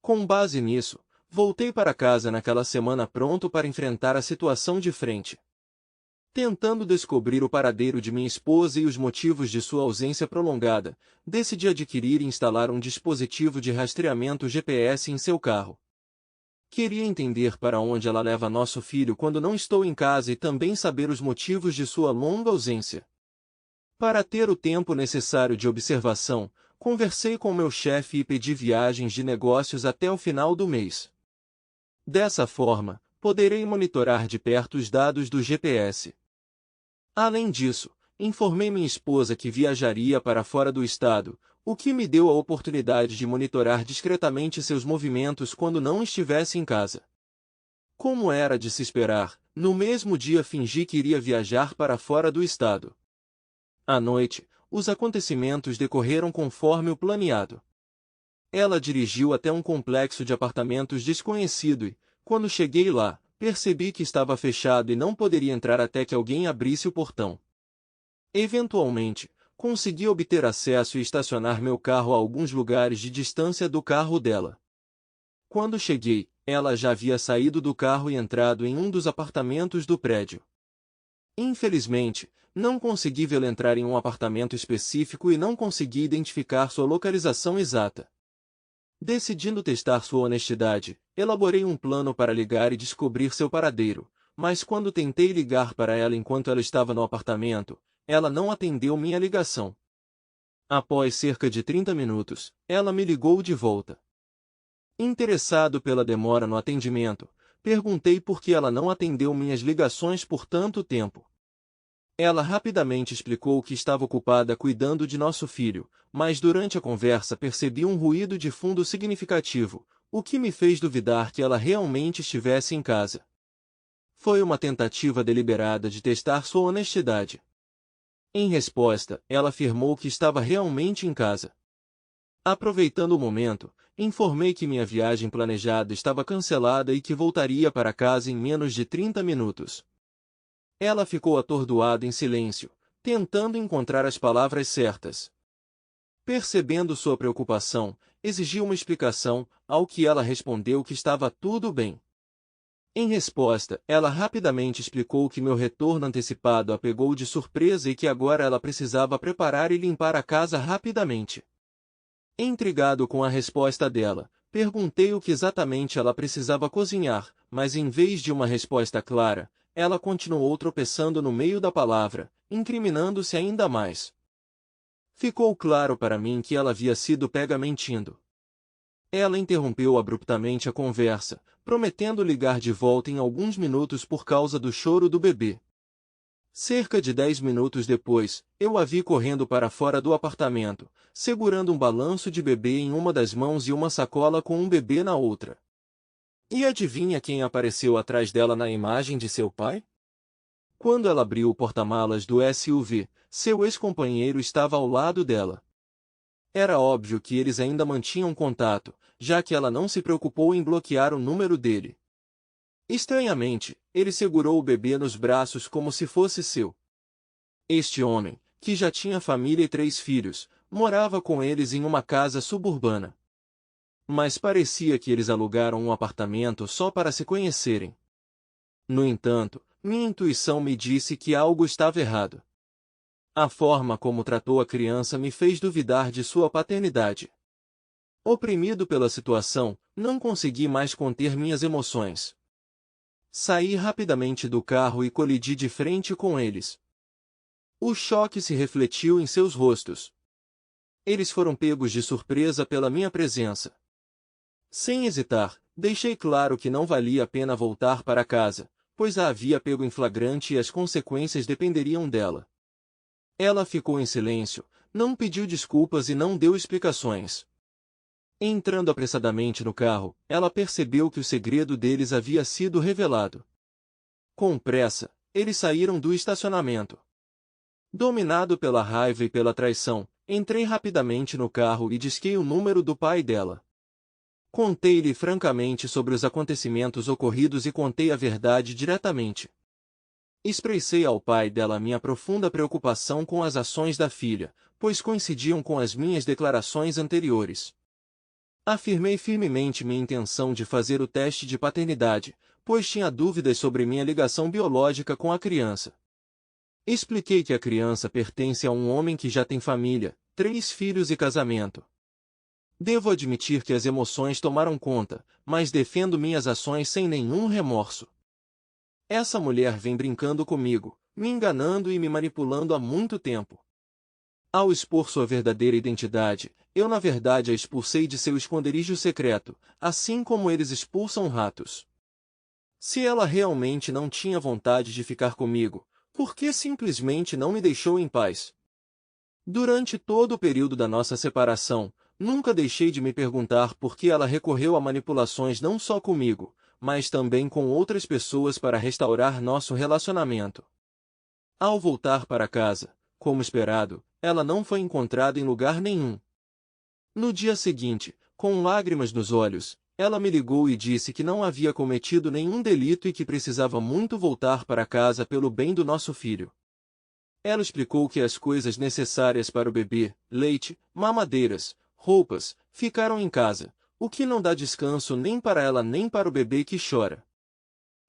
Com base nisso, voltei para casa naquela semana pronto para enfrentar a situação de frente. Tentando descobrir o paradeiro de minha esposa e os motivos de sua ausência prolongada, decidi adquirir e instalar um dispositivo de rastreamento GPS em seu carro. Queria entender para onde ela leva nosso filho quando não estou em casa e também saber os motivos de sua longa ausência. Para ter o tempo necessário de observação, conversei com meu chefe e pedi viagens de negócios até o final do mês. Dessa forma, poderei monitorar de perto os dados do GPS. Além disso, informei minha esposa que viajaria para fora do estado, o que me deu a oportunidade de monitorar discretamente seus movimentos quando não estivesse em casa. Como era de se esperar, no mesmo dia fingi que iria viajar para fora do estado. À noite, os acontecimentos decorreram conforme o planeado. Ela dirigiu até um complexo de apartamentos desconhecido e, quando cheguei lá, percebi que estava fechado e não poderia entrar até que alguém abrisse o portão. Eventualmente, consegui obter acesso e estacionar meu carro a alguns lugares de distância do carro dela. Quando cheguei, ela já havia saído do carro e entrado em um dos apartamentos do prédio. Infelizmente, não consegui vê-la entrar em um apartamento específico e não consegui identificar sua localização exata. Decidindo testar sua honestidade, elaborei um plano para ligar e descobrir seu paradeiro, mas quando tentei ligar para ela enquanto ela estava no apartamento, ela não atendeu minha ligação. Após cerca de 30 minutos, ela me ligou de volta. Interessado pela demora no atendimento, perguntei por que ela não atendeu minhas ligações por tanto tempo. Ela rapidamente explicou que estava ocupada cuidando de nosso filho, mas durante a conversa percebi um ruído de fundo significativo, o que me fez duvidar que ela realmente estivesse em casa. Foi uma tentativa deliberada de testar sua honestidade. Em resposta, ela afirmou que estava realmente em casa. Aproveitando o momento, informei que minha viagem planejada estava cancelada e que voltaria para casa em menos de 30 minutos. Ela ficou atordoada em silêncio, tentando encontrar as palavras certas. Percebendo sua preocupação, exigi uma explicação, ao que ela respondeu que estava tudo bem. Em resposta, ela rapidamente explicou que meu retorno antecipado a pegou de surpresa e que agora ela precisava preparar e limpar a casa rapidamente. Intrigado com a resposta dela, perguntei o que exatamente ela precisava cozinhar, mas em vez de uma resposta clara, ela continuou tropeçando no meio da palavra, incriminando-se ainda mais. Ficou claro para mim que ela havia sido pega mentindo. Ela interrompeu abruptamente a conversa, prometendo ligar de volta em alguns minutos por causa do choro do bebê. Cerca de 10 minutos depois, eu a vi correndo para fora do apartamento, segurando um balanço de bebê em uma das mãos e uma sacola com um bebê na outra. E adivinha quem apareceu atrás dela na imagem de seu pai? Quando ela abriu o porta-malas do SUV, seu ex-companheiro estava ao lado dela. Era óbvio que eles ainda mantinham contato, já que ela não se preocupou em bloquear o número dele. Estranhamente, ele segurou o bebê nos braços como se fosse seu. Este homem, que já tinha família e 3 filhos, morava com eles em uma casa suburbana. Mas parecia que eles alugaram um apartamento só para se conhecerem. No entanto, minha intuição me disse que algo estava errado. A forma como tratou a criança me fez duvidar de sua paternidade. Oprimido pela situação, não consegui mais conter minhas emoções. Saí rapidamente do carro e colidi de frente com eles. O choque se refletiu em seus rostos. Eles foram pegos de surpresa pela minha presença. Sem hesitar, deixei claro que não valia a pena voltar para casa, pois a havia pego em flagrante e as consequências dependeriam dela. Ela ficou em silêncio, não pediu desculpas e não deu explicações. Entrando apressadamente no carro, ela percebeu que o segredo deles havia sido revelado. Com pressa, eles saíram do estacionamento. Dominado pela raiva e pela traição, entrei rapidamente no carro e disquei o número do pai dela. Contei-lhe francamente sobre os acontecimentos ocorridos e contei a verdade diretamente. Expressei ao pai dela minha profunda preocupação com as ações da filha, pois coincidiam com as minhas declarações anteriores. Afirmei firmemente minha intenção de fazer o teste de paternidade, pois tinha dúvidas sobre minha ligação biológica com a criança. Expliquei que a criança pertence a um homem que já tem família, 3 filhos e casamento. Devo admitir que as emoções tomaram conta, mas defendo minhas ações sem nenhum remorso. Essa mulher vem brincando comigo, me enganando e me manipulando há muito tempo. Ao expor sua verdadeira identidade, eu na verdade a expulsei de seu esconderijo secreto, assim como eles expulsam ratos. Se ela realmente não tinha vontade de ficar comigo, por que simplesmente não me deixou em paz? Durante todo o período da nossa separação, nunca deixei de me perguntar por que ela recorreu a manipulações não só comigo, mas também com outras pessoas para restaurar nosso relacionamento. Ao voltar para casa, como esperado, ela não foi encontrada em lugar nenhum. No dia seguinte, com lágrimas nos olhos, ela me ligou e disse que não havia cometido nenhum delito e que precisava muito voltar para casa pelo bem do nosso filho. Ela explicou que as coisas necessárias para o bebê, leite, mamadeiras, roupas, ficaram em casa, o que não dá descanso nem para ela nem para o bebê que chora.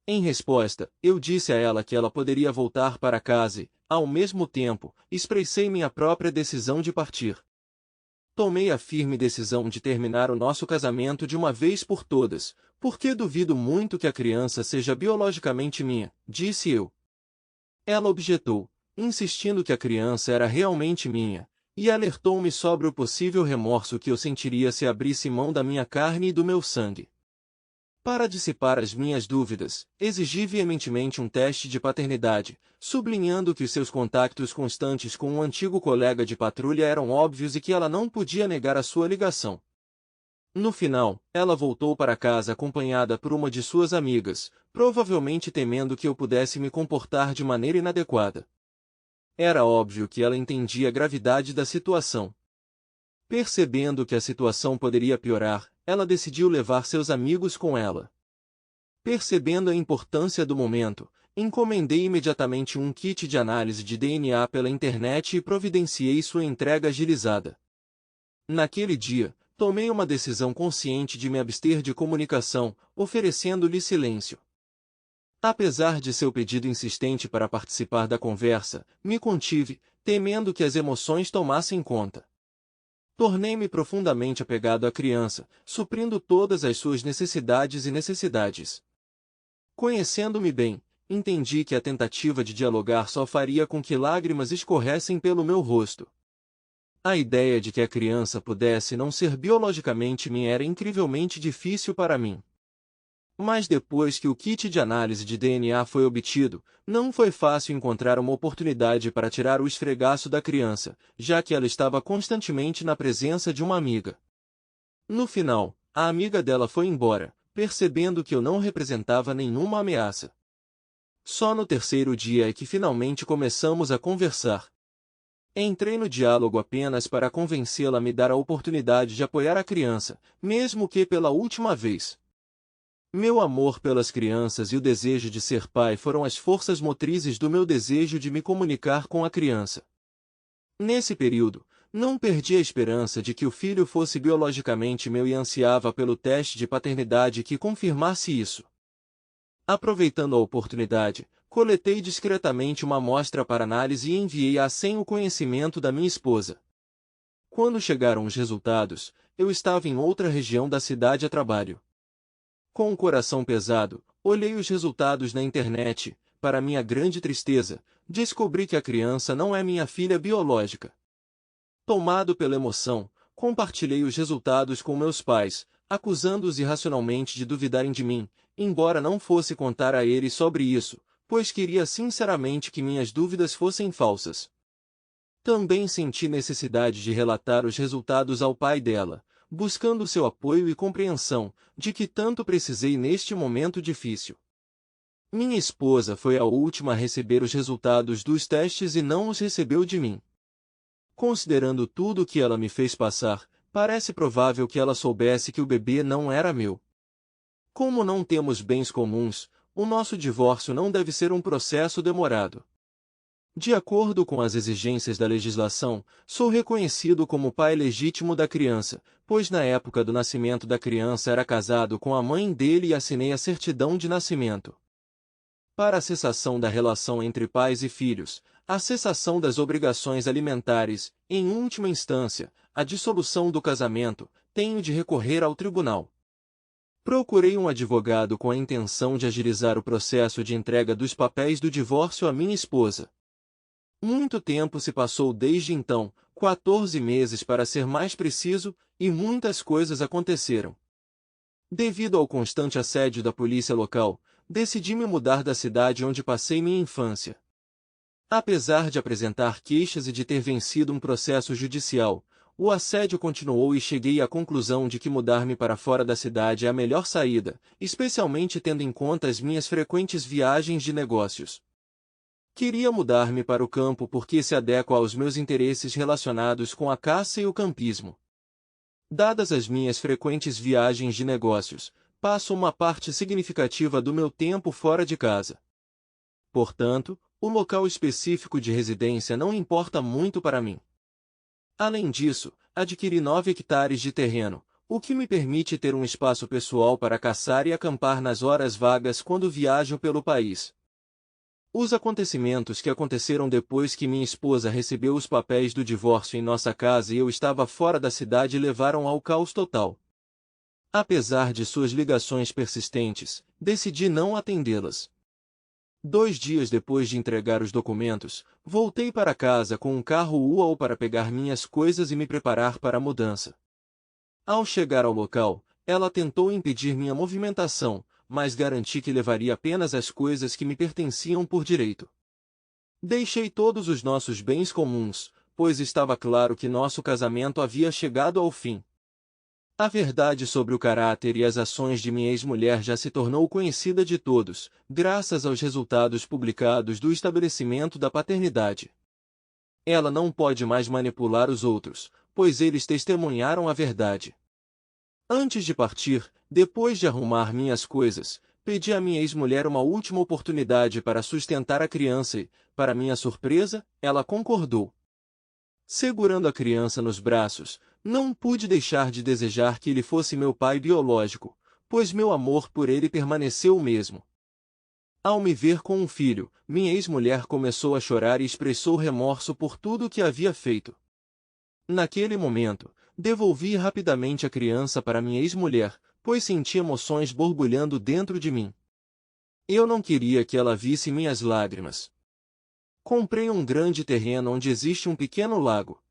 Em resposta, eu disse a ela que ela poderia voltar para casa e, ao mesmo tempo, expressei minha própria decisão de partir. Tomei a firme decisão de terminar o nosso casamento de uma vez por todas, porque duvido muito que a criança seja biologicamente minha, disse eu. Ela objetou, insistindo que a criança era realmente minha, e alertou-me sobre o possível remorso que eu sentiria se abrisse mão da minha carne e do meu sangue. Para dissipar as minhas dúvidas, exigi veementemente um teste de paternidade, sublinhando que seus contactos constantes com um antigo colega de patrulha eram óbvios e que ela não podia negar a sua ligação. No final, ela voltou para casa acompanhada por uma de suas amigas, provavelmente temendo que eu pudesse me comportar de maneira inadequada. Era óbvio que ela entendia a gravidade da situação. Percebendo que a situação poderia piorar, ela decidiu levar seus amigos com ela. Percebendo a importância do momento, encomendei imediatamente um kit de análise de DNA pela internet e providenciei sua entrega agilizada. Naquele dia, tomei uma decisão consciente de me abster de comunicação, oferecendo-lhe silêncio. Apesar de seu pedido insistente para participar da conversa, me contive, temendo que as emoções tomassem conta. Tornei-me profundamente apegado à criança, suprindo todas as suas necessidades. Conhecendo-me bem, entendi que a tentativa de dialogar só faria com que lágrimas escorressem pelo meu rosto. A ideia de que a criança pudesse não ser biologicamente minha era incrivelmente difícil para mim. Mas depois que o kit de análise de DNA foi obtido, não foi fácil encontrar uma oportunidade para tirar o esfregaço da criança, já que ela estava constantemente na presença de uma amiga. No final, a amiga dela foi embora, percebendo que eu não representava nenhuma ameaça. Só no terceiro dia é que finalmente começamos a conversar. Entrei no diálogo apenas para convencê-la a me dar a oportunidade de apoiar a criança, mesmo que pela última vez. Meu amor pelas crianças e o desejo de ser pai foram as forças motrizes do meu desejo de me comunicar com a criança. Nesse período, não perdi a esperança de que o filho fosse biologicamente meu e ansiava pelo teste de paternidade que confirmasse isso. Aproveitando a oportunidade, coletei discretamente uma amostra para análise e enviei-a sem o conhecimento da minha esposa. Quando chegaram os resultados, eu estava em outra região da cidade a trabalho. Com o coração pesado, olhei os resultados na internet. Para minha grande tristeza, descobri que a criança não é minha filha biológica. Tomado pela emoção, compartilhei os resultados com meus pais, acusando-os irracionalmente de duvidarem de mim, embora não fosse contar a eles sobre isso, pois queria sinceramente que minhas dúvidas fossem falsas. Também senti necessidade de relatar os resultados ao pai dela, buscando seu apoio e compreensão, de que tanto precisei neste momento difícil. Minha esposa foi a última a receber os resultados dos testes e não os recebeu de mim. Considerando tudo o que ela me fez passar, parece provável que ela soubesse que o bebê não era meu. Como não temos bens comuns, o nosso divórcio não deve ser um processo demorado. De acordo com as exigências da legislação, sou reconhecido como pai legítimo da criança, pois na época do nascimento da criança era casado com a mãe dele e assinei a certidão de nascimento. Para a cessação da relação entre pais e filhos, a cessação das obrigações alimentares, em última instância, a dissolução do casamento, tenho de recorrer ao tribunal. Procurei um advogado com a intenção de agilizar o processo de entrega dos papéis do divórcio à minha esposa. Muito tempo se passou desde então, 14 meses para ser mais preciso, e muitas coisas aconteceram. Devido ao constante assédio da polícia local, decidi me mudar da cidade onde passei minha infância. Apesar de apresentar queixas e de ter vencido um processo judicial, o assédio continuou e cheguei à conclusão de que mudar-me para fora da cidade é a melhor saída, especialmente tendo em conta as minhas frequentes viagens de negócios. Queria mudar-me para o campo porque se adequa aos meus interesses relacionados com a caça e o campismo. Dadas as minhas frequentes viagens de negócios, passo uma parte significativa do meu tempo fora de casa. Portanto, o local específico de residência não importa muito para mim. Além disso, adquiri 9 hectares de terreno, o que me permite ter um espaço pessoal para caçar e acampar nas horas vagas quando viajo pelo país. Os acontecimentos que aconteceram depois que minha esposa recebeu os papéis do divórcio em nossa casa e eu estava fora da cidade levaram ao caos total. Apesar de suas ligações persistentes, decidi não atendê-las. 2 dias depois de entregar os documentos, voltei para casa com um carro UAU para pegar minhas coisas e me preparar para a mudança. Ao chegar ao local, ela tentou impedir minha movimentação, mas garanti que levaria apenas as coisas que me pertenciam por direito. Deixei todos os nossos bens comuns, pois estava claro que nosso casamento havia chegado ao fim. A verdade sobre o caráter e as ações de minha ex-mulher já se tornou conhecida de todos, graças aos resultados publicados do estabelecimento da paternidade. Ela não pode mais manipular os outros, pois eles testemunharam a verdade. Antes de partir, depois de arrumar minhas coisas, pedi à minha ex-mulher uma última oportunidade para sustentar a criança e, para minha surpresa, ela concordou. Segurando a criança nos braços, não pude deixar de desejar que ele fosse meu pai biológico, pois meu amor por ele permaneceu o mesmo. Ao me ver com um filho, minha ex-mulher começou a chorar e expressou remorso por tudo o que havia feito. Naquele momento, devolvi rapidamente a criança para minha ex-mulher, pois senti emoções borbulhando dentro de mim. Eu não queria que ela visse minhas lágrimas. Comprei um grande terreno onde existe um pequeno lago.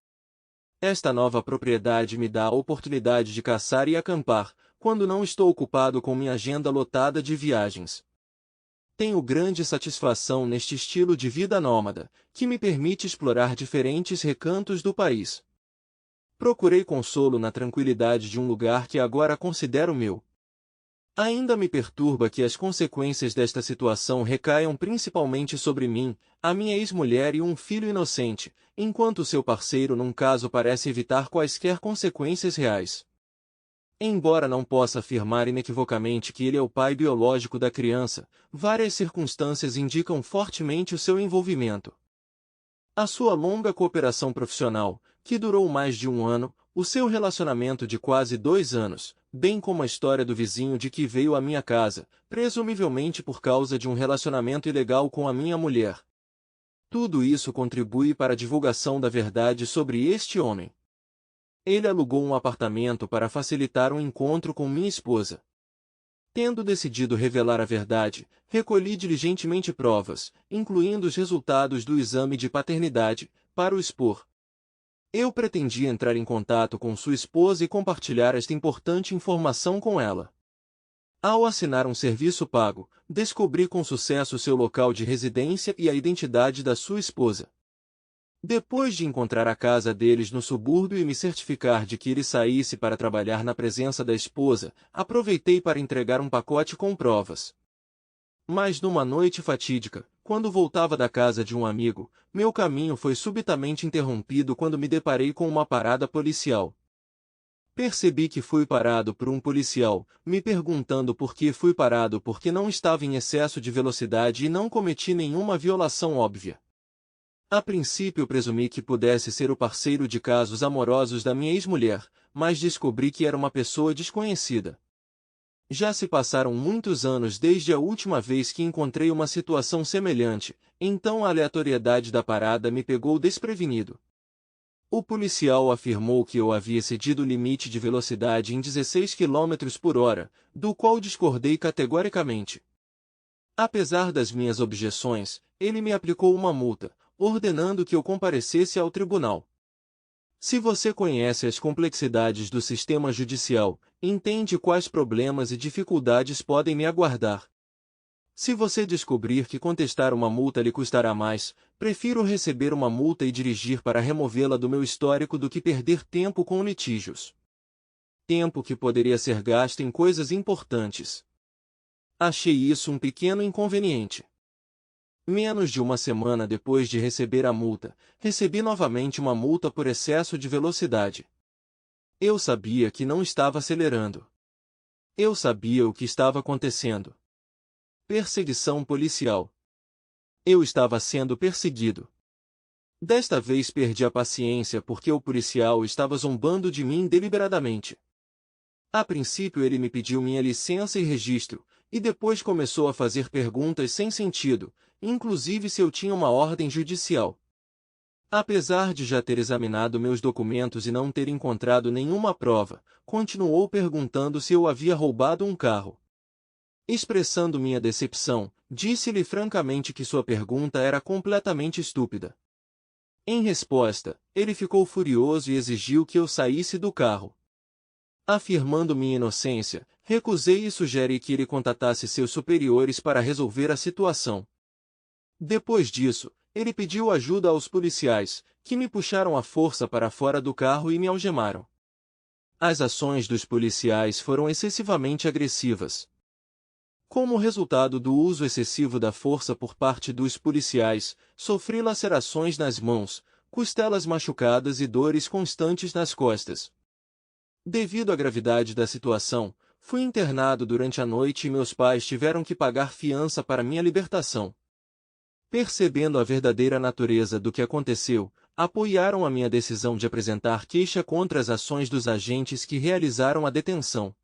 Esta nova propriedade me dá a oportunidade de caçar e acampar, quando não estou ocupado com minha agenda lotada de viagens. Tenho grande satisfação neste estilo de vida nômada, que me permite explorar diferentes recantos do país. Procurei consolo na tranquilidade de um lugar que agora considero meu. Ainda me perturba que as consequências desta situação recaiam principalmente sobre mim, a minha ex-mulher e um filho inocente, enquanto seu parceiro num caso parece evitar quaisquer consequências reais. Embora não possa afirmar inequivocamente que ele é o pai biológico da criança, várias circunstâncias indicam fortemente o seu envolvimento. A sua longa cooperação profissional, que durou mais de um ano, o seu relacionamento de quase 2 anos, bem como a história do vizinho de que veio à minha casa, presumivelmente por causa de um relacionamento ilegal com a minha mulher. Tudo isso contribui para a divulgação da verdade sobre este homem. Ele alugou um apartamento para facilitar um encontro com minha esposa. Tendo decidido revelar a verdade, recolhi diligentemente provas, incluindo os resultados do exame de paternidade, para o expor. Eu pretendia entrar em contato com sua esposa e compartilhar esta importante informação com ela. Ao assinar um serviço pago, descobri com sucesso seu local de residência e a identidade da sua esposa. Depois de encontrar a casa deles no subúrbio e me certificar de que ele saísse para trabalhar na presença da esposa, aproveitei para entregar um pacote com provas. Mas numa noite fatídica, quando voltava da casa de um amigo, meu caminho foi subitamente interrompido quando me deparei com uma parada policial. Percebi que fui parado por um policial, me perguntando por que fui parado porque não estava em excesso de velocidade e não cometi nenhuma violação óbvia. A princípio presumi que pudesse ser o parceiro de casos amorosos da minha ex-mulher, mas descobri que era uma pessoa desconhecida. Já se passaram muitos anos desde a última vez que encontrei uma situação semelhante, então a aleatoriedade da parada me pegou desprevenido. O policial afirmou que eu havia excedido o limite de velocidade em 16 km/h, do qual discordei categoricamente. Apesar das minhas objeções, ele me aplicou uma multa, ordenando que eu comparecesse ao tribunal. Se você conhece as complexidades do sistema judicial, entende quais problemas e dificuldades podem me aguardar. Se você descobrir que contestar uma multa lhe custará mais, prefiro receber uma multa e dirigir para removê-la do meu histórico do que perder tempo com litígios. Tempo que poderia ser gasto em coisas importantes. Achei isso um pequeno inconveniente. Menos de uma semana depois de receber a multa, recebi novamente uma multa por excesso de velocidade. Eu sabia que não estava acelerando. Eu sabia o que estava acontecendo. Perseguição policial. Eu estava sendo perseguido. Desta vez perdi a paciência porque o policial estava zombando de mim deliberadamente. A princípio ele me pediu minha licença e registro, e depois começou a fazer perguntas sem sentido, inclusive se eu tinha uma ordem judicial. Apesar de já ter examinado meus documentos e não ter encontrado nenhuma prova, continuou perguntando se eu havia roubado um carro. Expressando minha decepção, disse-lhe francamente que sua pergunta era completamente estúpida. Em resposta, ele ficou furioso e exigiu que eu saísse do carro. Afirmando minha inocência, recusei e sugeri que ele contatasse seus superiores para resolver a situação. Depois disso, ele pediu ajuda aos policiais, que me puxaram à força para fora do carro e me algemaram. As ações dos policiais foram excessivamente agressivas. Como resultado do uso excessivo da força por parte dos policiais, sofri lacerações nas mãos, costelas machucadas e dores constantes nas costas. Devido à gravidade da situação, fui internado durante a noite e meus pais tiveram que pagar fiança para minha libertação. Percebendo a verdadeira natureza do que aconteceu, apoiaram a minha decisão de apresentar queixa contra as ações dos agentes que realizaram a detenção.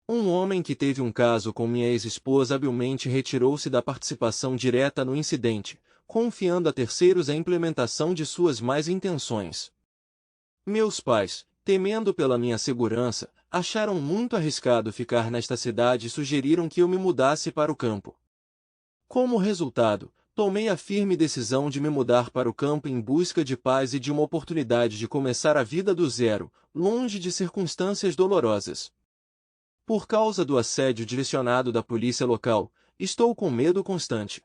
Um homem que teve um caso com minha ex-esposa habilmente retirou-se da participação direta no incidente, confiando a terceiros a implementação de suas más intenções. Meus pais, temendo pela minha segurança, acharam muito arriscado ficar nesta cidade e sugeriram que eu me mudasse para o campo. Como resultado, tomei a firme decisão de me mudar para o campo em busca de paz e de uma oportunidade de começar a vida do zero, longe de circunstâncias dolorosas. Por causa do assédio direcionado da polícia local, estou com medo constante.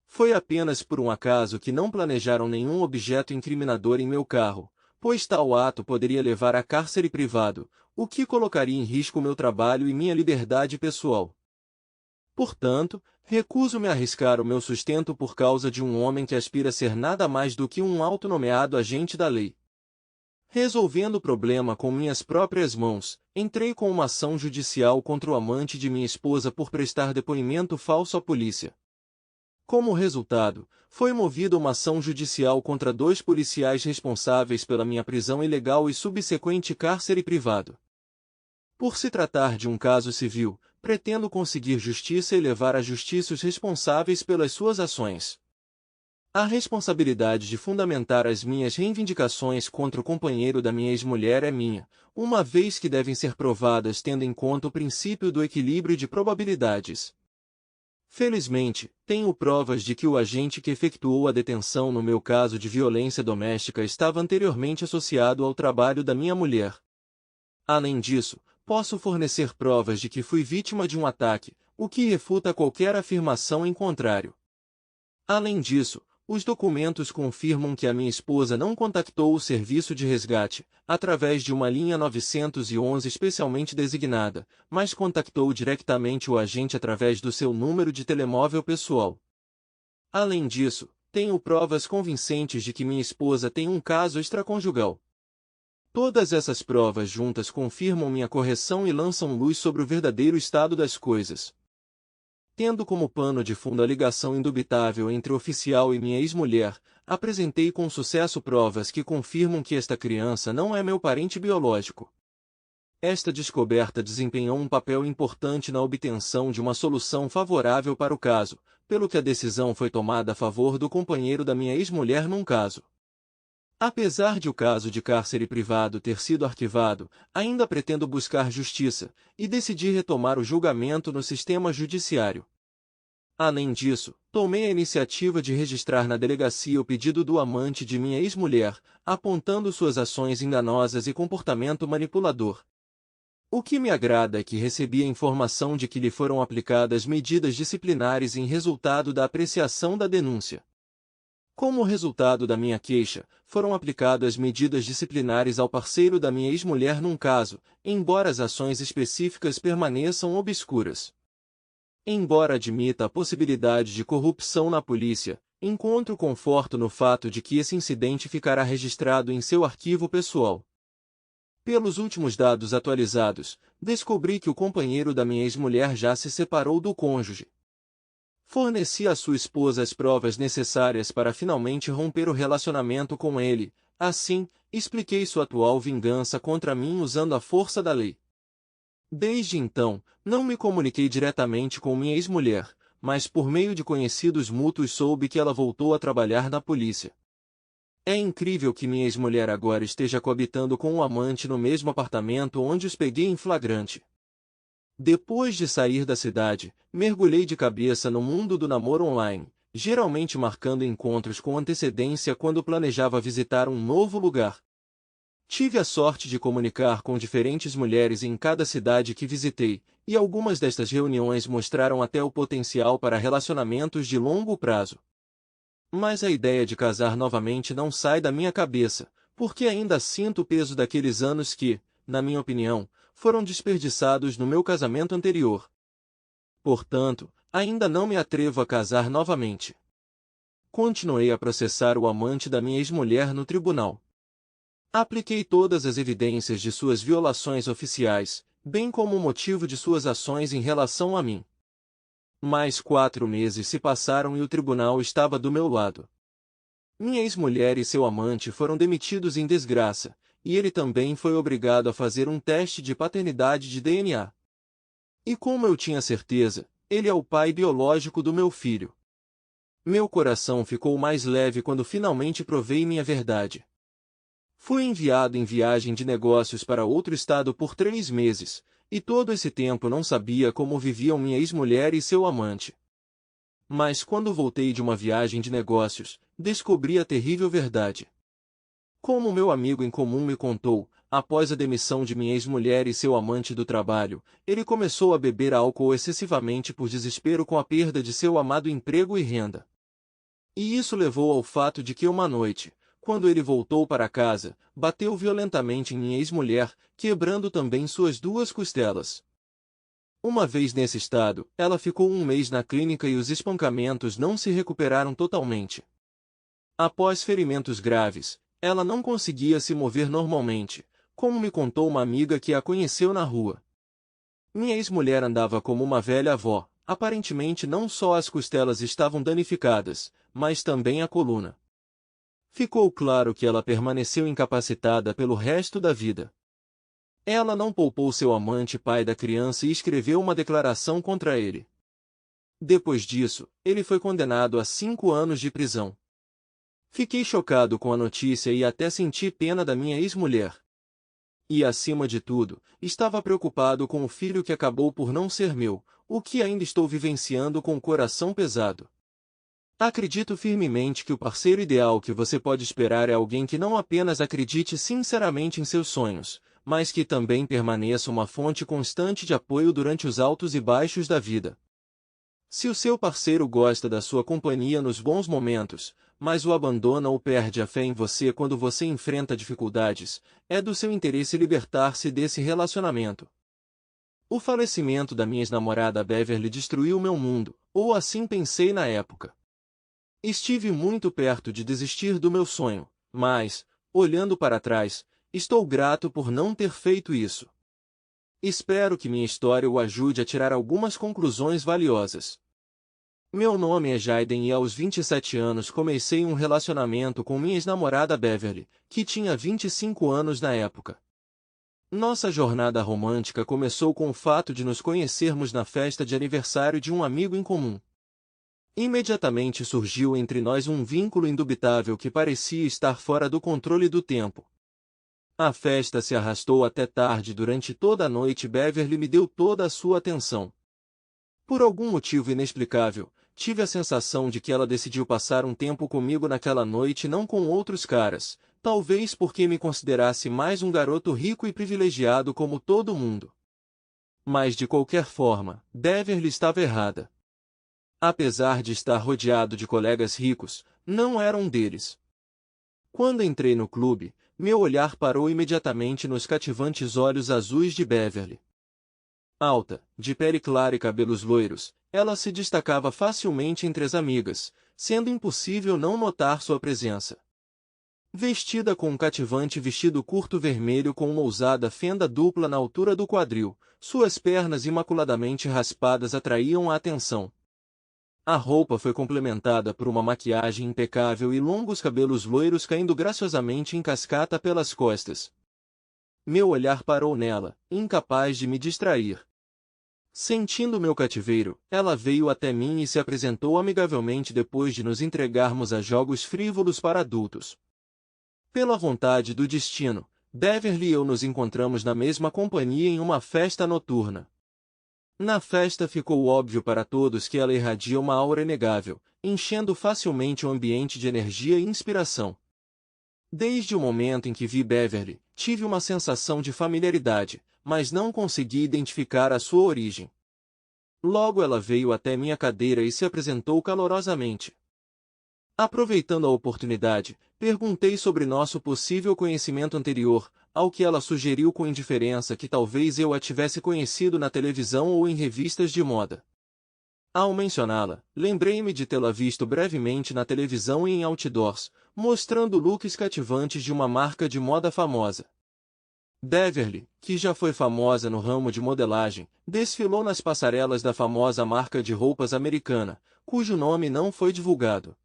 Foi apenas por um acaso que não planejaram nenhum objeto incriminador em meu carro, pois tal ato poderia levar a cárcere privado, o que colocaria em risco meu trabalho e minha liberdade pessoal. Portanto, recuso-me a arriscar o meu sustento por causa de um homem que aspira a ser nada mais do que um autonomeado agente da lei. Resolvendo o problema com minhas próprias mãos, entrei com uma ação judicial contra o amante de minha esposa por prestar depoimento falso à polícia. Como resultado, foi movida uma ação judicial contra 2 policiais responsáveis pela minha prisão ilegal e subsequente cárcere privado. Por se tratar de um caso civil, pretendo conseguir justiça e levar à justiça os responsáveis pelas suas ações. A responsabilidade de fundamentar as minhas reivindicações contra o companheiro da minha ex-mulher é minha, uma vez que devem ser provadas tendo em conta o princípio do equilíbrio de probabilidades. Felizmente, tenho provas de que o agente que efetuou a detenção no meu caso de violência doméstica estava anteriormente associado ao trabalho da minha mulher. Além disso, posso fornecer provas de que fui vítima de um ataque, o que refuta qualquer afirmação em contrário. Além disso, os documentos confirmam que a minha esposa não contactou o serviço de resgate, através de uma linha 911 especialmente designada, mas contactou diretamente o agente através do seu número de telemóvel pessoal. Além disso, tenho provas convincentes de que minha esposa tem um caso extraconjugal. Todas essas provas juntas confirmam minha correção e lançam luz sobre o verdadeiro estado das coisas. Tendo como pano de fundo a ligação indubitável entre o oficial e minha ex-mulher, apresentei com sucesso provas que confirmam que esta criança não é meu parente biológico. Esta descoberta desempenhou um papel importante na obtenção de uma solução favorável para o caso, pelo que a decisão foi tomada a favor do companheiro da minha ex-mulher num caso. Apesar de o caso de cárcere privado ter sido arquivado, ainda pretendo buscar justiça, e decidi retomar o julgamento no sistema judiciário. Além disso, tomei a iniciativa de registrar na delegacia o pedido do amante de minha ex-mulher, apontando suas ações enganosas e comportamento manipulador. O que me agrada é que recebi a informação de que lhe foram aplicadas medidas disciplinares em resultado da apreciação da denúncia. Como resultado da minha queixa, foram aplicadas medidas disciplinares ao parceiro da minha ex-mulher num caso, embora as ações específicas permaneçam obscuras. Embora admita a possibilidade de corrupção na polícia, encontro conforto no fato de que esse incidente ficará registrado em seu arquivo pessoal. Pelos últimos dados atualizados, descobri que o companheiro da minha ex-mulher já se separou do cônjuge. Forneci à sua esposa as provas necessárias para finalmente romper o relacionamento com ele, assim, expliquei sua atual vingança contra mim usando a força da lei. Desde então, não me comuniquei diretamente com minha ex-mulher, mas por meio de conhecidos mútuos soube que ela voltou a trabalhar na polícia. É incrível que minha ex-mulher agora esteja coabitando com um amante no mesmo apartamento onde os peguei em flagrante. Depois de sair da cidade, mergulhei de cabeça no mundo do namoro online, geralmente marcando encontros com antecedência quando planejava visitar um novo lugar. Tive a sorte de comunicar com diferentes mulheres em cada cidade que visitei, e algumas destas reuniões mostraram até o potencial para relacionamentos de longo prazo. Mas a ideia de casar novamente não sai da minha cabeça, porque ainda sinto o peso daqueles anos que, na minha opinião, foram desperdiçados no meu casamento anterior. Portanto, ainda não me atrevo a casar novamente. Continuei a processar o amante da minha ex-mulher no tribunal. Apliquei todas as evidências de suas violações oficiais, bem como o motivo de suas ações em relação a mim. Mais 4 meses se passaram e o tribunal estava do meu lado. Minha ex-mulher e seu amante foram demitidos em desgraça, e ele também foi obrigado a fazer um teste de paternidade de DNA. E como eu tinha certeza, ele é o pai biológico do meu filho. Meu coração ficou mais leve quando finalmente provei minha verdade. Fui enviado em viagem de negócios para outro estado por 3 meses, e todo esse tempo não sabia como viviam minha ex-mulher e seu amante. Mas quando voltei de uma viagem de negócios, descobri a terrível verdade. Como meu amigo em comum me contou, após a demissão de minha ex-mulher e seu amante do trabalho, ele começou a beber álcool excessivamente por desespero com a perda de seu amado emprego e renda. E isso levou ao fato de que uma noite, quando ele voltou para casa, bateu violentamente em minha ex-mulher, quebrando também suas 2 costelas. Uma vez nesse estado, ela ficou 1 mês na clínica e os espancamentos não se recuperaram totalmente. Após ferimentos graves, ela não conseguia se mover normalmente, como me contou uma amiga que a conheceu na rua. Minha ex-mulher andava como uma velha avó, aparentemente não só as costelas estavam danificadas, mas também a coluna. Ficou claro que ela permaneceu incapacitada pelo resto da vida. Ela não poupou seu amante pai da criança e escreveu uma declaração contra ele. Depois disso, ele foi condenado a 5 anos de prisão. Fiquei chocado com a notícia e até senti pena da minha ex-mulher. E, acima de tudo, estava preocupado com o filho que acabou por não ser meu, o que ainda estou vivenciando com o coração pesado. Acredito firmemente que o parceiro ideal que você pode esperar é alguém que não apenas acredite sinceramente em seus sonhos, mas que também permaneça uma fonte constante de apoio durante os altos e baixos da vida. Se o seu parceiro gosta da sua companhia nos bons momentos, mas o abandona ou perde a fé em você quando você enfrenta dificuldades, é do seu interesse libertar-se desse relacionamento. O falecimento da minha ex-namorada Beverly destruiu meu mundo, ou assim pensei na época. Estive muito perto de desistir do meu sonho, mas, olhando para trás, estou grato por não ter feito isso. Espero que minha história o ajude a tirar algumas conclusões valiosas. Meu nome é Jaiden e aos 27 anos comecei um relacionamento com minha ex-namorada Beverly, que tinha 25 anos na época. Nossa jornada romântica começou com o fato de nos conhecermos na festa de aniversário de um amigo em comum. Imediatamente surgiu entre nós um vínculo indubitável que parecia estar fora do controle do tempo. A festa se arrastou até tarde. Durante toda a noite Beverly me deu toda a sua atenção. Por algum motivo inexplicável, tive a sensação de que ela decidiu passar um tempo comigo naquela noite e não com outros caras, talvez porque me considerasse mais um garoto rico e privilegiado como todo mundo. Mas de qualquer forma, Beverly estava errada. Apesar de estar rodeado de colegas ricos, não era um deles. Quando entrei no clube, meu olhar parou imediatamente nos cativantes olhos azuis de Beverly. Alta, de pele clara e cabelos loiros, ela se destacava facilmente entre as amigas, sendo impossível não notar sua presença. Vestida com um cativante vestido curto vermelho com uma ousada fenda dupla na altura do quadril, suas pernas imaculadamente raspadas atraíam a atenção. A roupa foi complementada por uma maquiagem impecável e longos cabelos loiros caindo graciosamente em cascata pelas costas. Meu olhar parou nela, incapaz de me distrair. Sentindo meu cativeiro, ela veio até mim e se apresentou amigavelmente depois de nos entregarmos a jogos frívolos para adultos. Pela vontade do destino, Beverly e eu nos encontramos na mesma companhia em uma festa noturna. Na festa ficou óbvio para todos que ela irradia uma aura inegável, enchendo facilmente o ambiente de energia e inspiração. Desde o momento em que vi Beverly, tive uma sensação de familiaridade, mas não consegui identificar a sua origem. Logo ela veio até minha cadeira e se apresentou calorosamente. Aproveitando a oportunidade, perguntei sobre nosso possível conhecimento anterior, ao que ela sugeriu com indiferença que talvez eu a tivesse conhecido na televisão ou em revistas de moda. Ao mencioná-la, lembrei-me de tê-la visto brevemente na televisão e em outdoors, mostrando looks cativantes de uma marca de moda famosa. Beverly, que já foi famosa no ramo de modelagem, desfilou nas passarelas da famosa marca de roupas americana, cujo nome não foi divulgado.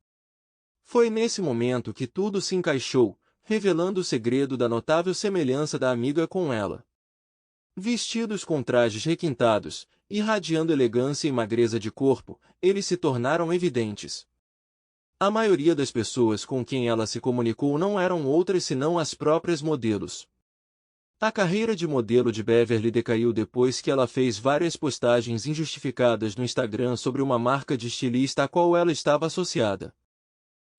Foi nesse momento que tudo se encaixou, revelando o segredo da notável semelhança da amiga com ela. Vestidos com trajes requintados, irradiando elegância e magreza de corpo, eles se tornaram evidentes. A maioria das pessoas com quem ela se comunicou não eram outras senão as próprias modelos. A carreira de modelo de Beverly decaiu depois que ela fez várias postagens injustificadas no Instagram sobre uma marca de estilista a qual ela estava associada.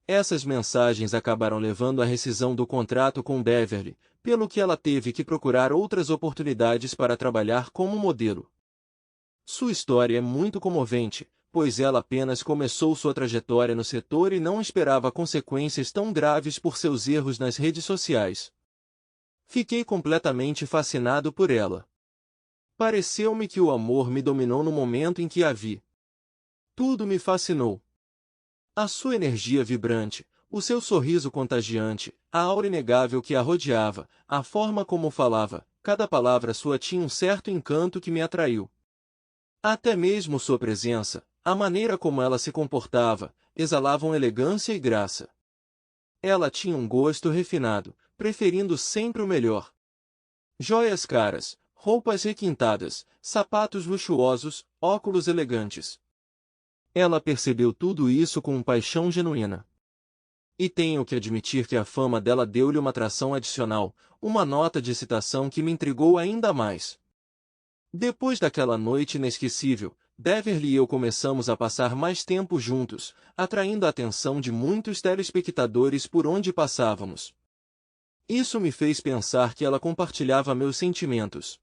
Essas mensagens acabaram levando à rescisão do contrato com Beverly, pelo que ela teve que procurar outras oportunidades para trabalhar como modelo. Sua história é muito comovente, pois ela apenas começou sua trajetória no setor e não esperava consequências tão graves por seus erros nas redes sociais. Fiquei completamente fascinado por ela. Pareceu-me que o amor me dominou no momento em que a vi. Tudo me fascinou. A sua energia vibrante, o seu sorriso contagiante, a aura inegável que a rodeava, a forma como falava, cada palavra sua tinha um certo encanto que me atraiu. Até mesmo sua presença, a maneira como ela se comportava, exalavam elegância e graça. Ela tinha um gosto refinado, preferindo sempre o melhor. Joias caras, roupas requintadas, sapatos luxuosos, óculos elegantes. Ela percebeu tudo isso com paixão genuína. E tenho que admitir que a fama dela deu-lhe uma atração adicional, uma nota de excitação que me intrigou ainda mais. Depois daquela noite inesquecível, Beverly e eu começamos a passar mais tempo juntos, atraindo a atenção de muitos telespectadores por onde passávamos. Isso me fez pensar que ela compartilhava meus sentimentos.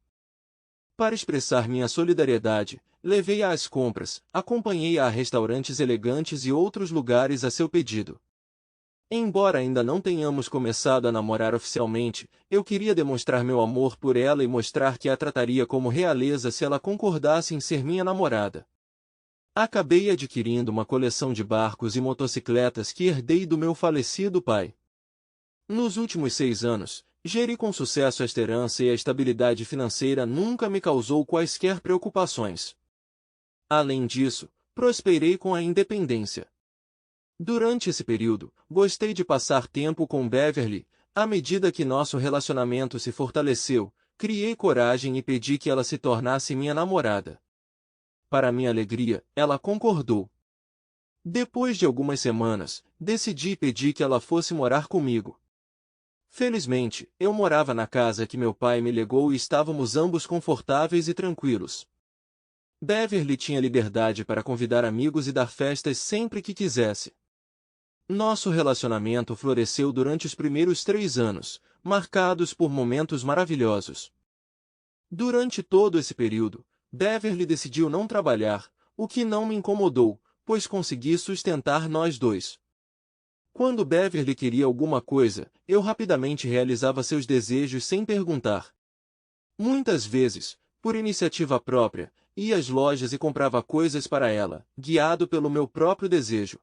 Para expressar minha solidariedade, levei-a às compras, acompanhei-a a restaurantes elegantes e outros lugares a seu pedido. Embora ainda não tenhamos começado a namorar oficialmente, eu queria demonstrar meu amor por ela e mostrar que a trataria como realeza se ela concordasse em ser minha namorada. Acabei adquirindo uma coleção de barcos e motocicletas que herdei do meu falecido pai. Nos últimos 6 anos, geri com sucesso esta herança e a estabilidade financeira nunca me causou quaisquer preocupações. Além disso, prosperei com a independência. Durante esse período, gostei de passar tempo com Beverly. À medida que nosso relacionamento se fortaleceu, criei coragem e pedi que ela se tornasse minha namorada. Para minha alegria, ela concordou. Depois de algumas semanas, decidi e pedi que ela fosse morar comigo. Felizmente, eu morava na casa que meu pai me legou e estávamos ambos confortáveis e tranquilos. Beverly tinha liberdade para convidar amigos e dar festas sempre que quisesse. Nosso relacionamento floresceu durante os primeiros 3 anos, marcados por momentos maravilhosos. Durante todo esse período, Beverly decidiu não trabalhar, o que não me incomodou, pois consegui sustentar nós dois. Quando Beverly queria alguma coisa, eu rapidamente realizava seus desejos sem perguntar. Muitas vezes, por iniciativa própria, ia às lojas e comprava coisas para ela, guiado pelo meu próprio desejo.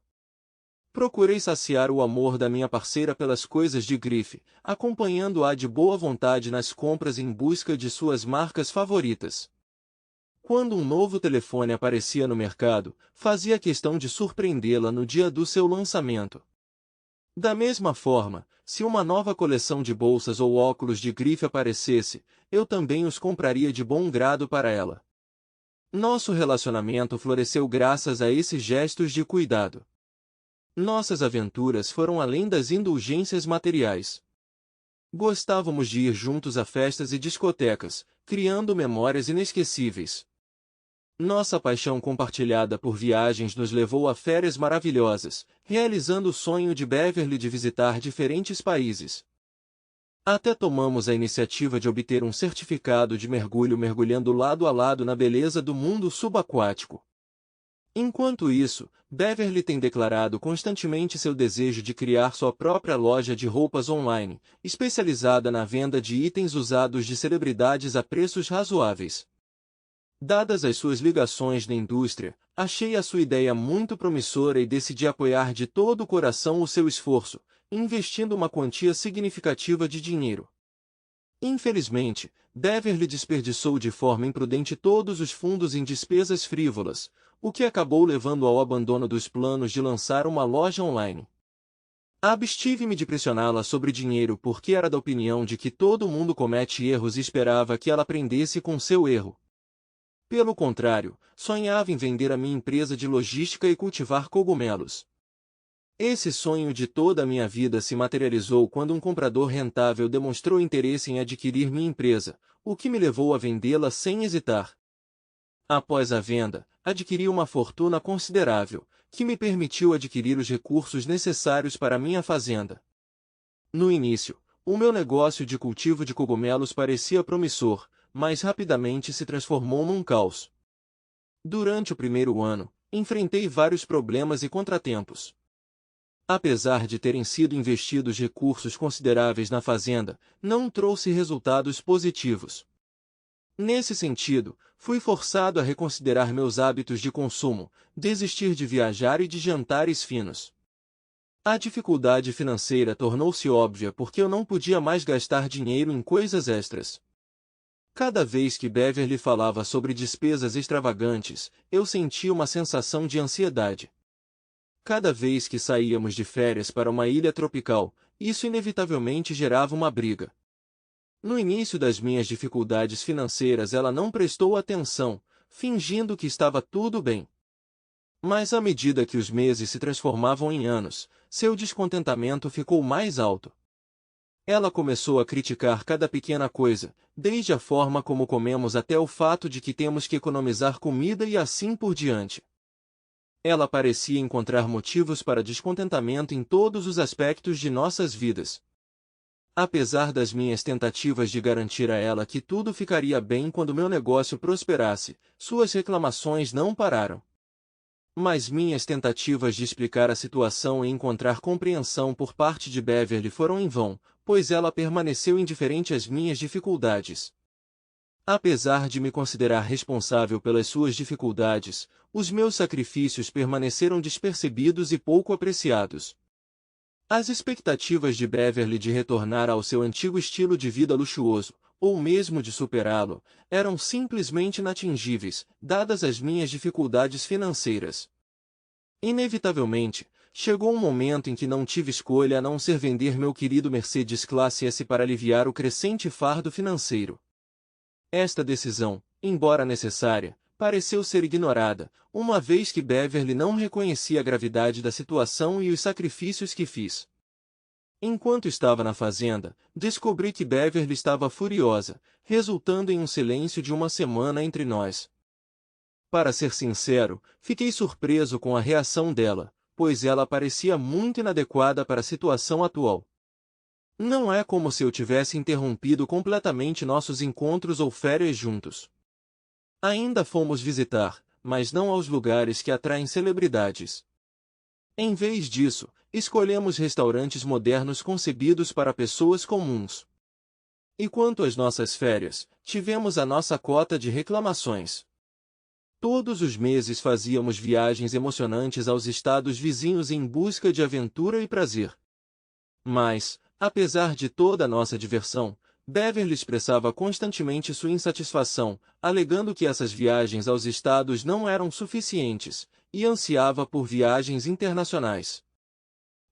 Procurei saciar o amor da minha parceira pelas coisas de grife, acompanhando-a de boa vontade nas compras em busca de suas marcas favoritas. Quando um novo telefone aparecia no mercado, fazia questão de surpreendê-la no dia do seu lançamento. Da mesma forma, se uma nova coleção de bolsas ou óculos de grife aparecesse, eu também os compraria de bom grado para ela. Nosso relacionamento floresceu graças a esses gestos de cuidado. Nossas aventuras foram além das indulgências materiais. Gostávamos de ir juntos a festas e discotecas, criando memórias inesquecíveis. Nossa paixão compartilhada por viagens nos levou a férias maravilhosas, realizando o sonho de Beverly de visitar diferentes países. Até tomamos a iniciativa de obter um certificado de mergulho mergulhando lado a lado na beleza do mundo subaquático. Enquanto isso, Beverly tem declarado constantemente seu desejo de criar sua própria loja de roupas online, especializada na venda de itens usados de celebridades a preços razoáveis. Dadas as suas ligações na indústria, achei a sua ideia muito promissora e decidi apoiar de todo o coração o seu esforço, investindo uma quantia significativa de dinheiro. Infelizmente, Beverly desperdiçou de forma imprudente todos os fundos em despesas frívolas, o que acabou levando ao abandono dos planos de lançar uma loja online. Abstive-me de pressioná-la sobre dinheiro porque era da opinião de que todo mundo comete erros e esperava que ela aprendesse com seu erro. Pelo contrário, sonhava em vender a minha empresa de logística e cultivar cogumelos. Esse sonho de toda a minha vida se materializou quando um comprador rentável demonstrou interesse em adquirir minha empresa, o que me levou a vendê-la sem hesitar. Após a venda, adquiri uma fortuna considerável, que me permitiu adquirir os recursos necessários para minha fazenda. No início, o meu negócio de cultivo de cogumelos parecia promissor, mas rapidamente se transformou num caos. Durante o primeiro ano, enfrentei vários problemas e contratempos. Apesar de terem sido investidos recursos consideráveis na fazenda, não trouxe resultados positivos. Nesse sentido, fui forçado a reconsiderar meus hábitos de consumo, desistir de viajar e de jantares finos. A dificuldade financeira tornou-se óbvia porque eu não podia mais gastar dinheiro em coisas extras. Cada vez que Beverly falava sobre despesas extravagantes, eu sentia uma sensação de ansiedade. Cada vez que saíamos de férias para uma ilha tropical, isso inevitavelmente gerava uma briga. No início das minhas dificuldades financeiras ela não prestou atenção, fingindo que estava tudo bem. Mas à medida que os meses se transformavam em anos, seu descontentamento ficou mais alto. Ela começou a criticar cada pequena coisa, desde a forma como comemos até o fato de que temos que economizar comida e assim por diante. Ela parecia encontrar motivos para descontentamento em todos os aspectos de nossas vidas. Apesar das minhas tentativas de garantir a ela que tudo ficaria bem quando meu negócio prosperasse, suas reclamações não pararam. Mas minhas tentativas de explicar a situação e encontrar compreensão por parte de Beverly foram em vão, pois ela permaneceu indiferente às minhas dificuldades. Apesar de me considerar responsável pelas suas dificuldades, os meus sacrifícios permaneceram despercebidos e pouco apreciados. As expectativas de Beverly de retornar ao seu antigo estilo de vida luxuoso, ou mesmo de superá-lo, eram simplesmente inatingíveis, dadas as minhas dificuldades financeiras. Inevitavelmente, chegou um momento em que não tive escolha a não ser vender meu querido Mercedes Classe S para aliviar o crescente fardo financeiro. Esta decisão, embora necessária, pareceu ser ignorada, uma vez que Beverly não reconhecia a gravidade da situação e os sacrifícios que fiz. Enquanto estava na fazenda, descobri que Beverly estava furiosa, resultando em um silêncio de uma semana entre nós. Para ser sincero, fiquei surpreso com a reação dela, pois ela parecia muito inadequada para a situação atual. Não é como se eu tivesse interrompido completamente nossos encontros ou férias juntos. Ainda fomos visitar, mas não aos lugares que atraem celebridades. Em vez disso, escolhemos restaurantes modernos concebidos para pessoas comuns. E quanto às nossas férias, tivemos a nossa cota de reclamações. Todos os meses fazíamos viagens emocionantes aos estados vizinhos em busca de aventura e prazer. Mas, apesar de toda a nossa diversão, Beverly expressava constantemente sua insatisfação, alegando que essas viagens aos estados não eram suficientes, e ansiava por viagens internacionais.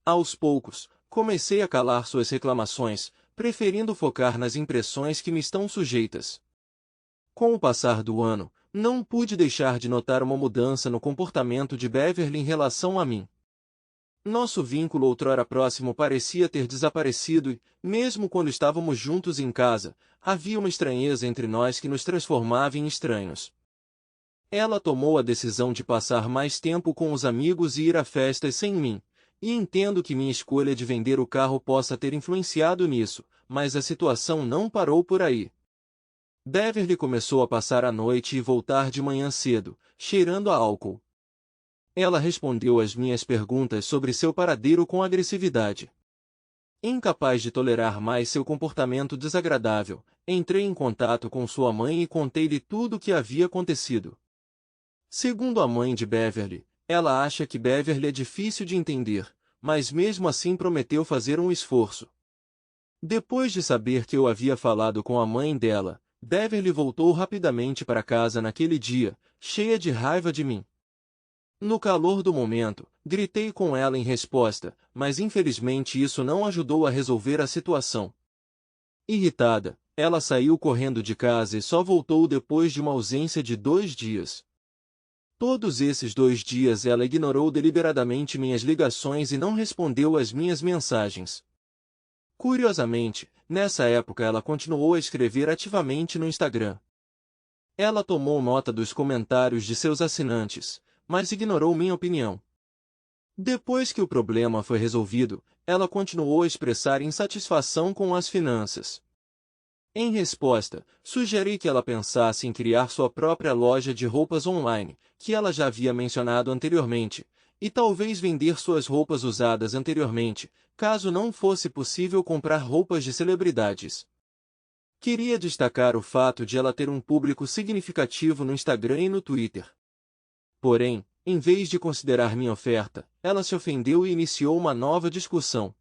Aos poucos, comecei a calar suas reclamações, preferindo focar nas impressões que me estão sujeitas. Com o passar do ano, não pude deixar de notar uma mudança no comportamento de Beverly em relação a mim. Nosso vínculo outrora próximo parecia ter desaparecido e, mesmo quando estávamos juntos em casa, havia uma estranheza entre nós que nos transformava em estranhos. Ela tomou a decisão de passar mais tempo com os amigos e ir a festas sem mim, e entendo que minha escolha de vender o carro possa ter influenciado nisso, mas a situação não parou por aí. Beverly começou a passar a noite e voltar de manhã cedo, cheirando a álcool. Ela respondeu às minhas perguntas sobre seu paradeiro com agressividade. Incapaz de tolerar mais seu comportamento desagradável, entrei em contato com sua mãe e contei-lhe tudo o que havia acontecido. Segundo a mãe de Beverly, ela acha que Beverly é difícil de entender, mas mesmo assim prometeu fazer um esforço. Depois de saber que eu havia falado com a mãe dela, Beverly voltou rapidamente para casa naquele dia, cheia de raiva de mim. No calor do momento, gritei com ela em resposta, mas infelizmente isso não ajudou a resolver a situação. Irritada, ela saiu correndo de casa e só voltou depois de uma ausência de 2 dias. Todos esses 2 dias ela ignorou deliberadamente minhas ligações e não respondeu às minhas mensagens. Curiosamente, nessa época ela continuou a escrever ativamente no Instagram. Ela tomou nota dos comentários de seus assinantes, mas ignorou minha opinião. Depois que o problema foi resolvido, ela continuou a expressar insatisfação com as finanças. Em resposta, sugeri que ela pensasse em criar sua própria loja de roupas online, que ela já havia mencionado anteriormente, e talvez vender suas roupas usadas anteriormente, caso não fosse possível comprar roupas de celebridades. Queria destacar o fato de ela ter um público significativo no Instagram e no Twitter. Porém, em vez de considerar minha oferta, ela se ofendeu e iniciou uma nova discussão.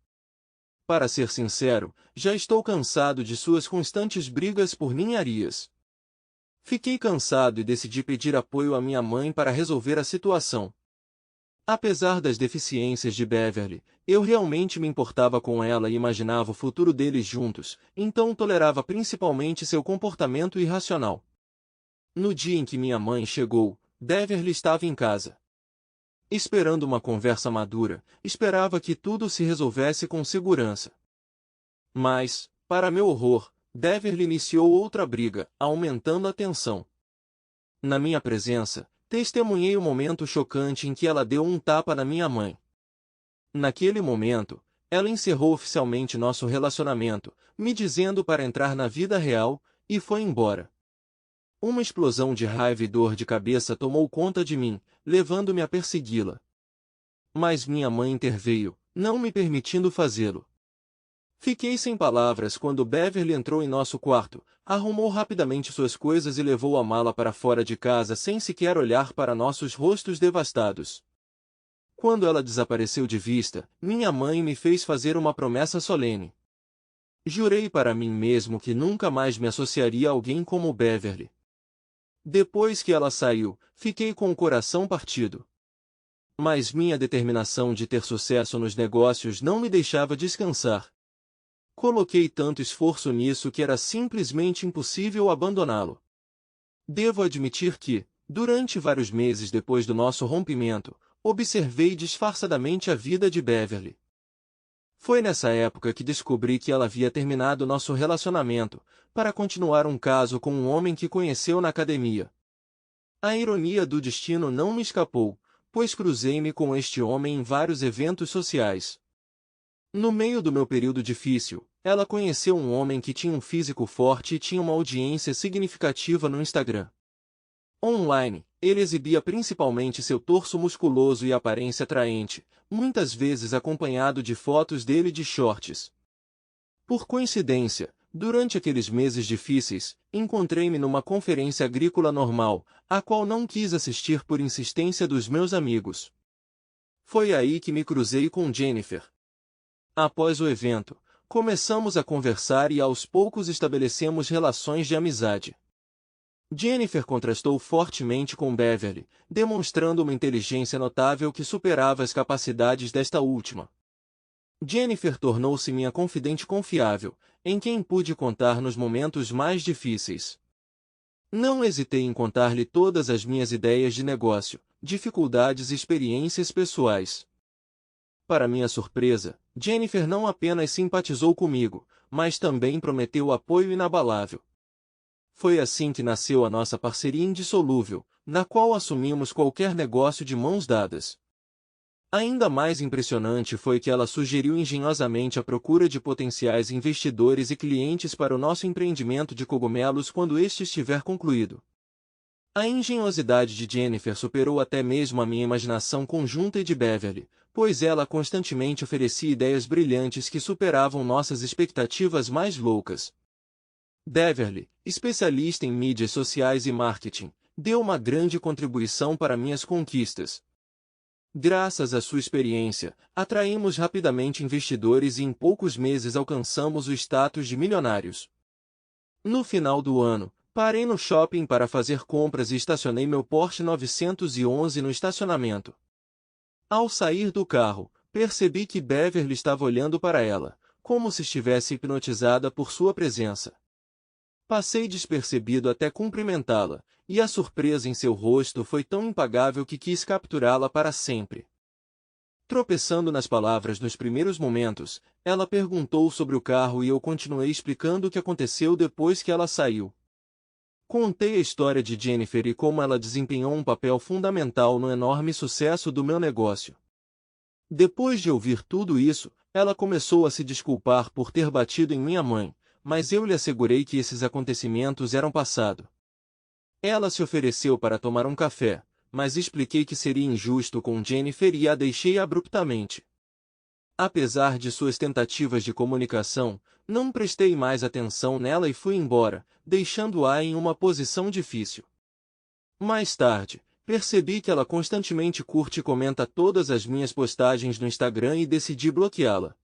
Para ser sincero, já estou cansado de suas constantes brigas por ninharias. Fiquei cansado e decidi pedir apoio à minha mãe para resolver a situação. Apesar das deficiências de Beverly, eu realmente me importava com ela e imaginava o futuro deles juntos, então tolerava principalmente seu comportamento irracional. No dia em que minha mãe chegou, Beverly estava em casa. Esperando uma conversa madura, esperava que tudo se resolvesse com segurança. Mas, para meu horror, Beverly iniciou outra briga, aumentando a tensão. Na minha presença, testemunhei o momento chocante em que ela deu um tapa na minha mãe. Naquele momento, ela encerrou oficialmente nosso relacionamento, me dizendo para entrar na vida real, e foi embora. Uma explosão de raiva e dor de cabeça tomou conta de mim, levando-me a persegui-la. Mas minha mãe interveio, não me permitindo fazê-lo. Fiquei sem palavras quando Beverly entrou em nosso quarto, arrumou rapidamente suas coisas e levou a mala para fora de casa sem sequer olhar para nossos rostos devastados. Quando ela desapareceu de vista, minha mãe me fez fazer uma promessa solene. Jurei para mim mesmo que nunca mais me associaria a alguém como Beverly. Depois que ela saiu, fiquei com o coração partido. Mas minha determinação de ter sucesso nos negócios não me deixava descansar. Coloquei tanto esforço nisso que era simplesmente impossível abandoná-lo. Devo admitir que, durante vários meses depois do nosso rompimento, observei disfarçadamente a vida de Beverly. Foi nessa época que descobri que ela havia terminado nosso relacionamento, para continuar um caso com um homem que conheceu na academia. A ironia do destino não me escapou, pois cruzei-me com este homem em vários eventos sociais. No meio do meu período difícil, ela conheceu um homem que tinha um físico forte e tinha uma audiência significativa no Instagram. Online, ele exibia principalmente seu torso musculoso e aparência atraente, muitas vezes acompanhado de fotos dele de shorts. Por coincidência, durante aqueles meses difíceis, encontrei-me numa conferência agrícola normal, a qual não quis assistir por insistência dos meus amigos. Foi aí que me cruzei com Jennifer. Após o evento, começamos a conversar e aos poucos estabelecemos relações de amizade. Jennifer contrastou fortemente com Beverly, demonstrando uma inteligência notável que superava as capacidades desta última. Jennifer tornou-se minha confidente confiável, em quem pude contar nos momentos mais difíceis. Não hesitei em contar-lhe todas as minhas ideias de negócio, dificuldades e experiências pessoais. Para minha surpresa, Jennifer não apenas simpatizou comigo, mas também prometeu apoio inabalável. Foi assim que nasceu a nossa parceria indissolúvel, na qual assumimos qualquer negócio de mãos dadas. Ainda mais impressionante foi que ela sugeriu engenhosamente a procura de potenciais investidores e clientes para o nosso empreendimento de cogumelos quando este estiver concluído. A engenhosidade de Jennifer superou até mesmo a minha imaginação conjunta e de Beverly, pois ela constantemente oferecia ideias brilhantes que superavam nossas expectativas mais loucas. Beverly, especialista em mídias sociais e marketing, deu uma grande contribuição para minhas conquistas. Graças à sua experiência, atraímos rapidamente investidores e em poucos meses alcançamos o status de milionários. No final do ano, parei no shopping para fazer compras e estacionei meu Porsche 911 no estacionamento. Ao sair do carro, percebi que Beverly estava olhando para ela, como se estivesse hipnotizada por sua presença. Passei despercebido até cumprimentá-la, e a surpresa em seu rosto foi tão impagável que quis capturá-la para sempre. Tropeçando nas palavras nos primeiros momentos, ela perguntou sobre o carro e eu continuei explicando o que aconteceu depois que ela saiu. Contei a história de Jennifer e como ela desempenhou um papel fundamental no enorme sucesso do meu negócio. Depois de ouvir tudo isso, ela começou a se desculpar por ter batido em minha mãe, mas eu lhe assegurei que esses acontecimentos eram passado. Ela se ofereceu para tomar um café, mas expliquei que seria injusto com Jennifer e a deixei abruptamente. Apesar de suas tentativas de comunicação, não prestei mais atenção nela e fui embora, deixando-a em uma posição difícil. Mais tarde, percebi que ela constantemente curte e comenta todas as minhas postagens no Instagram e decidi bloqueá-la.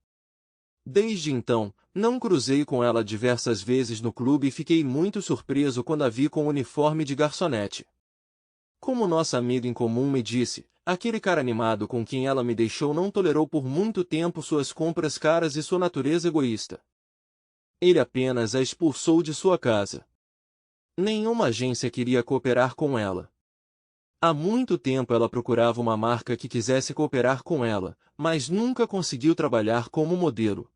Desde então, não cruzei com ela diversas vezes no clube e fiquei muito surpreso quando a vi com o uniforme de garçonete. Como nossa amiga em comum me disse, aquele cara animado com quem ela me deixou não tolerou por muito tempo suas compras caras e sua natureza egoísta. Ele apenas a expulsou de sua casa. Nenhuma agência queria cooperar com ela. Há muito tempo ela procurava uma marca que quisesse cooperar com ela, mas nunca conseguiu trabalhar como modelo.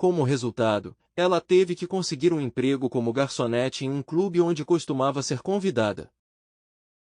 Como resultado, ela teve que conseguir um emprego como garçonete em um clube onde costumava ser convidada.